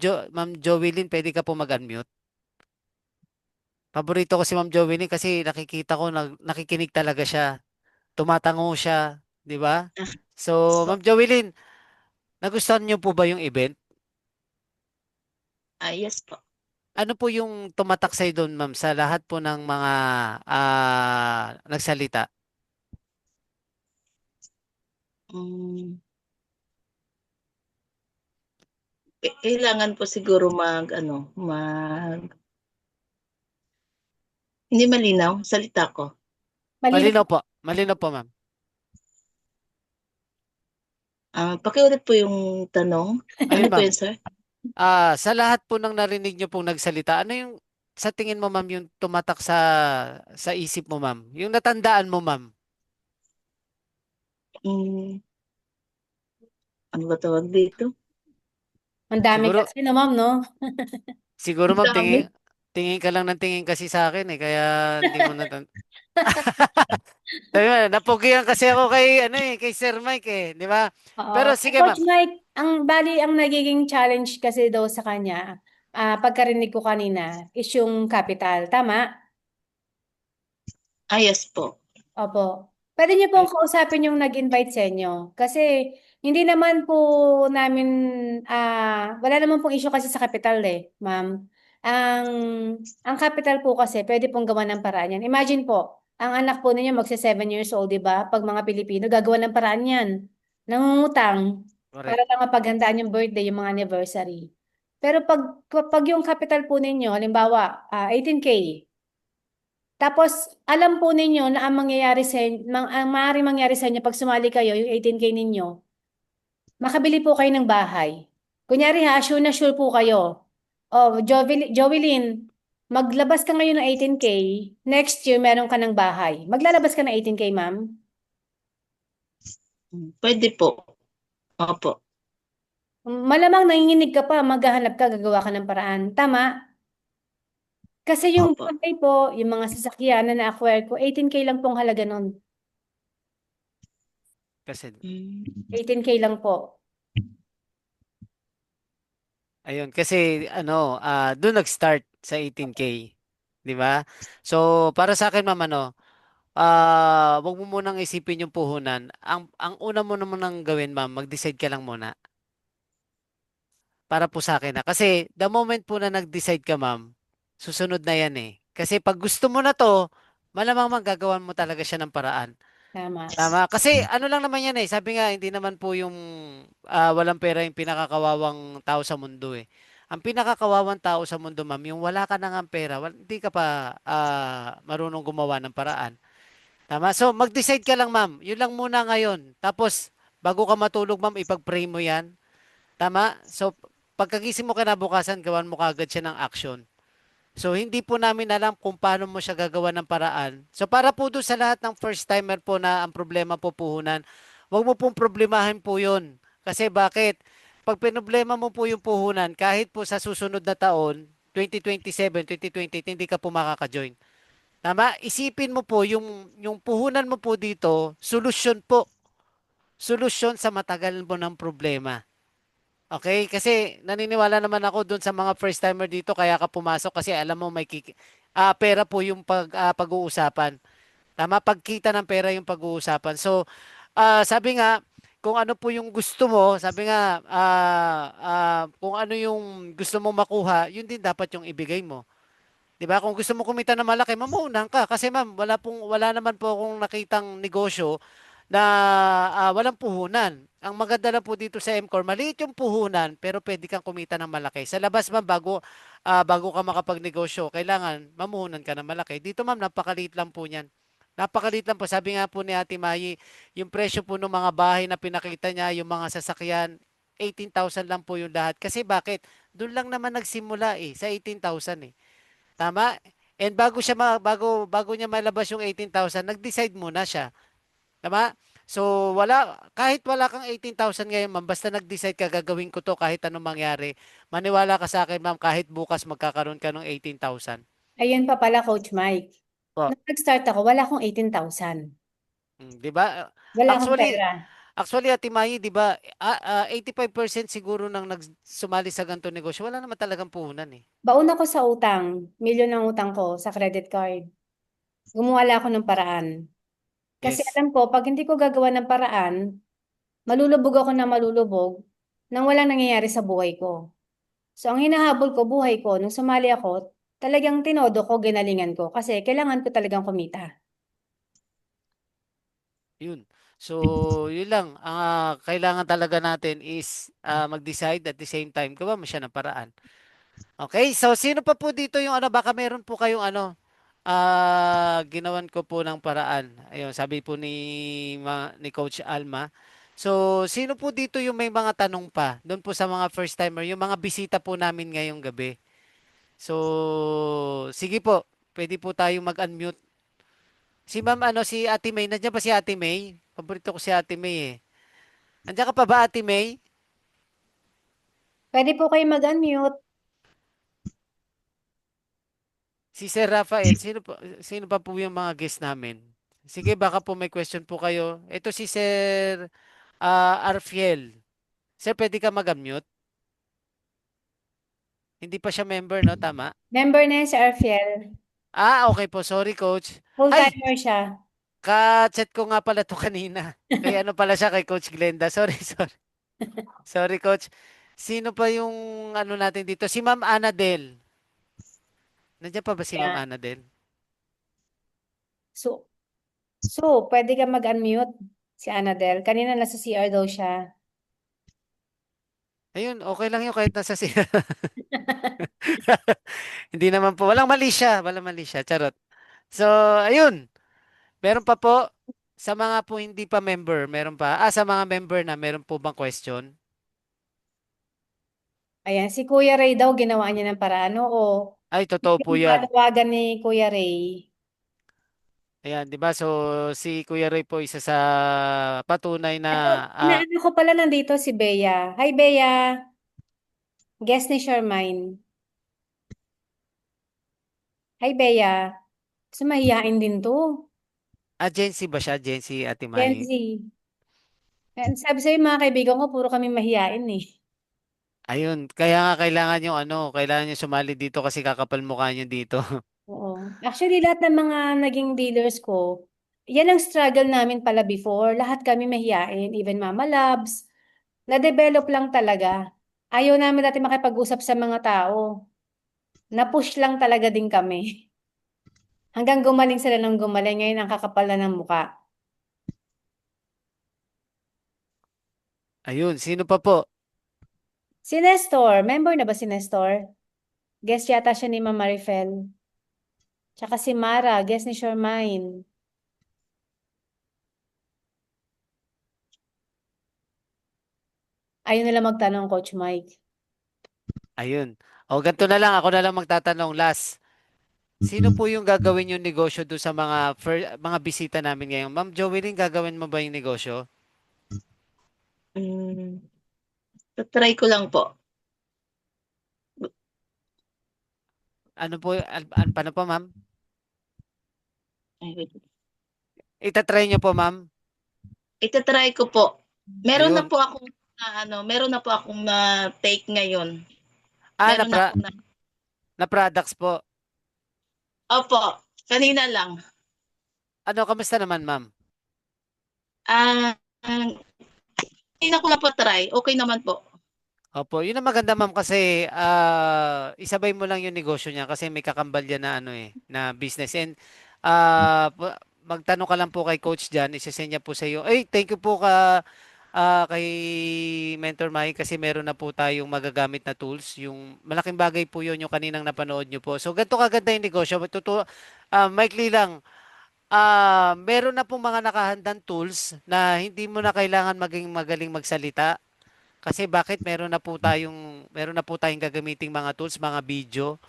Jovelyn, pwede ka po mag-unmute? Paborito ko si Ma'am Jovelyn kasi nakikita ko nakikinig talaga siya. Tumatango siya, 'di ba? So, So, Ma'am Jovelyn, nagustuhan niyo po ba yung event? yes po. Ano po yung tumatak sa'yo doon, ma'am, sa lahat po ng mga nagsalita? Mm, kailangan po siguro hindi malinaw, salita ko. Malinaw. Malinaw po, ma'am. Pakiulit po yung tanong. Ano Ayun, po ma'am. yun, sir? Sa lahat po ng narinig niyo pong nagsalita, ano yung sa tingin mo, ma'am, yung tumatak sa isip mo, ma'am? Yung natandaan mo, ma'am? Mm, ano ba tawag dito? Ang dami Siguro, kasi no, ma'am, no? siguro, Ang ma'am, dami. tingin ka lang ng tingin kasi sa akin kaya hindi mo natandaan. Sabi mo, napugihan kasi ako kay Sir Mike di ba? Oo. Pero Eh, sige, Coach ma'am. Mike, ang nagiging challenge kasi daw sa kanya, pagkarinig ko kanina, is yung capital. Tama? Yes po. Opo. Pwede niyo pong Eh, kausapin yung nag-invite sa inyo. Kasi hindi naman po namin, wala naman pong issue kasi sa capital ma'am. Ang, ang capital po kasi, pwede pong gawa ng paraan yan. Imagine po, ang anak po ninyo magsa 7 years old, di ba? Pag mga Pilipino, gagawa ng paraan yan. Nangungutang correct. para lang mapaghandaan yung birthday, yung mga anniversary. Pero pag yung capital po ninyo, halimbawa, 18K, tapos, alam po ninyo na ang mangyayari ang maaaring mangyari sa inyo pag sumali kayo, yung 18K ninyo, makabili po kayo ng bahay. Kunyari sure na sure po kayo. Oh, Jovelyn, maglabas ka ngayon ng 18K, next year meron ka ng bahay. Maglalabas ka ng 18K, ma'am? Pwede po. Opo. Malamang nanginginig ka pa, maghahanap ka, gagawa ka ng paraan. Tama? Kasi yung Opo. bahay po, yung mga sasakyan na na-acquire ko, 18K lang pong halaga nun. Kasi, 18K lang po. Ayun, kasi ano, doon nag-start sa 18K. 'Di ba? So, para sa akin, ma'am, ano, wag mo munang isipin yung puhunan. Ang una mo naman nang gawin, ma'am, mag-decide ka lang muna. Para po sa akin na. Kasi the moment po na nag-decide ka, ma'am, susunod na yan eh. Kasi pag gusto mo na to, malamang magagawan mo talaga siya ng paraan. Tama. Tama. Kasi ano lang naman yan eh. Sabi nga, hindi naman po yung walang pera yung pinakakawawang tao sa mundo eh. Ang pinakakawawang tao sa mundo, ma'am, yung wala ka na nga pera, hindi ka pa marunong gumawa ng paraan. Tama. So, mag-decide ka lang, ma'am. Yun lang muna ngayon. Tapos, bago ka matulog, ma'am, ipag-pray mo yan. Tama? So, pagkagising mo kinabukasan, gawan mo kagad siya ng action. So, hindi po namin alam kung paano mo siya gagawa ng paraan. So, para po doon sa lahat ng first timer po na ang problema po puhunan, wag mo pong problemahin po yun. Kasi bakit? Pag pinoblema mo po yung puhunan, kahit po sa susunod na taon, 2027, 2028, hindi ka po makaka-join. Tama? Isipin mo po, yung puhunan mo po dito, solusyon po. Solusyon sa matagal mo ng problema. Okay, kasi naniniwala naman ako doon sa mga first timer dito kaya ka pumasok kasi alam mo may pera po yung pag-uusapan. Tama, pagkita ng pera yung pag-uusapan. So, sabi nga kung ano po yung gusto mo, sabi nga kung ano yung gusto mo makuha, yun din dapat yung ibigay mo. 'Di ba? Kung gusto mo kumita ng malaki, mamuhunan ka kasi ma'am, wala naman po akong nakitang negosyo na walang puhunan. Ang maganda lang po dito sa MCOR, maliit yung puhunan pero pwede kang kumita ng malaki. Sa labas ma'am, bago ka makapagnegosyo, kailangan mamuhunan ka ng malaki. Dito ma'am, napakaliit lang po niyan. Napakaliit lang po. Sabi nga po ni Ate Mayi, yung presyo po ng mga bahay na pinakita niya, yung mga sasakyan, 18,000 lang po yung lahat. Kasi bakit? Doon lang naman nagsimula eh, sa 18,000 eh. Tama? And bago niya malabas yung 18,000, nag-decide muna siya. Tama? So, kahit wala kang 18,000 ngayon, ma'am, basta nag-decide ka, gagawin ko to kahit anong mangyari. Maniwala ka sa akin, ma'am, kahit bukas magkakaroon ka ng 18,000. Ayun pa pala, Coach Mike. Po. Nung nag-start ako, wala akong 18,000. 'Di ba? Wala akong Actually, pera. actually, Ate Mayi, 'di ba? 85% siguro nang nagsumali sa ganito negosyo, wala naman talagang puhunan eh. Baon ako sa utang. Milyon ang utang ko sa credit card. Gumawa lang ako ng paraan. Kasi Yes. alam ko, pag hindi ko gagawa ng paraan, malulubog ako na malulubog nang walang nangyayari sa buhay ko. So, ang hinahabol ko, buhay ko, nung sumali ako, talagang tinodo ko, ginalingan ko. Kasi kailangan ko talagang kumita. Yun. So, yun lang. Ang kailangan talaga natin is mag-decide at the same time gawa mo siya ng paraan. Okay? So, sino pa po dito yung ano, baka meron po kayong ano, ginawan ko po ng paraan. Ayun, sabi po ni Coach Alma. So, sino po dito yung may mga tanong pa? Doon po sa mga first timer, yung mga bisita po namin ngayong gabi. So, sige po. Pwede po tayong mag-unmute. Si Ma'am ano si Ate May, nandiyan ba si Ate May? Paborito ko si Ate May eh. Nandiyan ka pa ba Ate May? Pwede po kayo mag-unmute. Si Sir Rafael, sino pa po yung mga guest namin? Sige, baka po may question po kayo. Ito si Sir Arfiel. Sir, pwede ka mag-unmute? Hindi pa siya member, no? Tama? Member na yan si Arfiel. Okay po. Sorry, Coach. Ay, Full-timer siya. ka-chat ko nga pala to kanina. Kaya ano pala siya kay Coach Glenda. Sorry, sorry. Sorry, Coach. Sino pa yung ano natin dito? Si Ma'am Annadel. Nandiyan pa ba si Ma'am Yeah. Annadel? So, pwede ka mag-unmute si Annabel. Kanina nasa CR daw siya. Ayun, okay lang yun kahit nasa Hindi naman po. Walang mali siya. Walang mali siya. Charot. So, ayun. Meron pa po. Sa mga po hindi pa member, meron pa. Sa mga member na, meron po bang question? Ayan, si Kuya Ray daw ginawa niya ng paraan. Oo. Ay, totoo po Yung yan. panawagan ni Kuya Ray. Ayan, di ba? So, si Kuya Ray po isa sa patunay na Ito, ah, inaano ko pala nandito si Bea. Hi, Bea. Guest ni Charmaine. Hi, Bea. Kasi mahihain din to. Gen Z ba siya? Gen Z, Ate Gen Mayi? Z. Yan, sabi sa'yo, mga kaibigan ko, puro kami mahihain eh. Ayun, kaya nga kailangan yung kailangan yung sumali dito kasi kakapal mukha nyo dito. Oo. Actually, lahat ng mga naging dealers ko, yan ang struggle namin pala before. Lahat kami mahiyain, even Mama Labs. Na-develop lang talaga. Ayaw namin dati makipag-usap sa mga tao. Na-push lang talaga din kami. Hanggang gumaling sila ng gumaling. Ngayon ang kakapal na ng muka. Ayun, sino pa po? Si Nestor, member na ba si Nestor? Guest yata siya ni Mama Marifel. Tsaka si Mara, guest ni Shermine. Ayaw nila magtanong, Coach Mike. Ayun. O, ganito na lang. Ako na lang magtatanong last. Sino po yung gagawin yung negosyo doon sa mga bisita namin ngayon? Ma'am Joelyn, gagawin mo ba yung negosyo? Hmm, try ko lang po. Ano po, paano po, ma'am? Ay, wait. Itatry nyo po, ma'am. Ita-try ko po. Meron na Ayun. po akong meron na po akong na-take ngayon. Ah, Meron na akong na products po. Opo, kanina lang. Ano, kamusta naman, ma'am? Ah, kanina ko lang po try. Okay naman po. Opo, yun ang maganda, ma'am, kasi isabay mo lang yung negosyo niya kasi may kakambal yan na na business. And magtanong ka lang po kay coach diyan, isesend niya po sa iyo. Ay, thank you po kay Mentor Mai kasi meron na po tayong magagamit na tools. Yung malaking bagay po yun yung kaninang napanood niyo po. So, ganito kaganda yung negosyo. Maikli lang. Meron na pong mga nakahandang tools na hindi mo na kailangan maging magaling magsalita. Kasi bakit meron na po tayong gagamiting mga tools, mga video.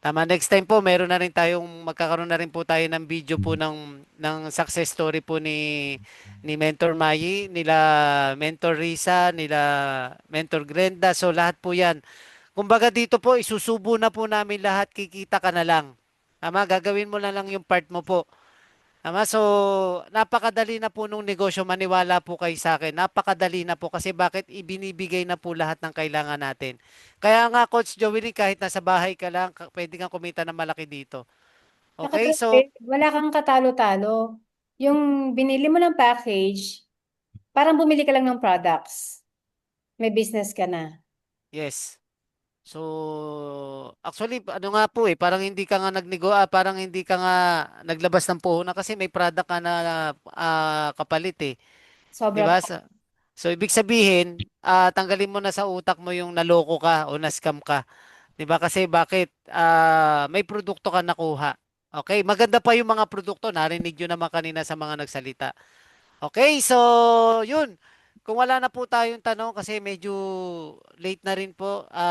Tama, next time po magkakaroon na rin po tayo ng video po ng success story po ni Mentor Mayi, nila Mentor Risa, nila Mentor Glenda. So lahat po 'yan. Kumbaga dito po isusubo na po namin lahat, kikita ka na lang. Tama, gagawin mo na lang yung part mo po. Tama, so napakadali na po nung negosyo, maniwala po kayo sa akin. Napakadali na po kasi bakit ibinibigay na po lahat ng kailangan natin. Kaya nga Coach Joey, kahit nasa bahay ka lang, pwede kang kumita ng malaki dito. Tsaka Okay, so dati, wala kang katalo-talo. Yung binili mo ng package, parang bumili ka lang ng products. May business ka na. yes. So actually ano nga po parang hindi ka nga parang hindi ka nga naglabas ng puhunan kasi may product ka na kapalit eh. 'Di Sobra ba? pa. So ibig sabihin, tanggalin mo na sa utak mo yung naloko ka o na-scam ka. 'Di ba? Kasi bakit? May produkto ka nakuha. Okay, maganda pa yung mga produkto, narinig yun naman kanina sa mga nagsalita. Okay, so yun. Kung wala na po tayong tanong kasi medyo late na rin po.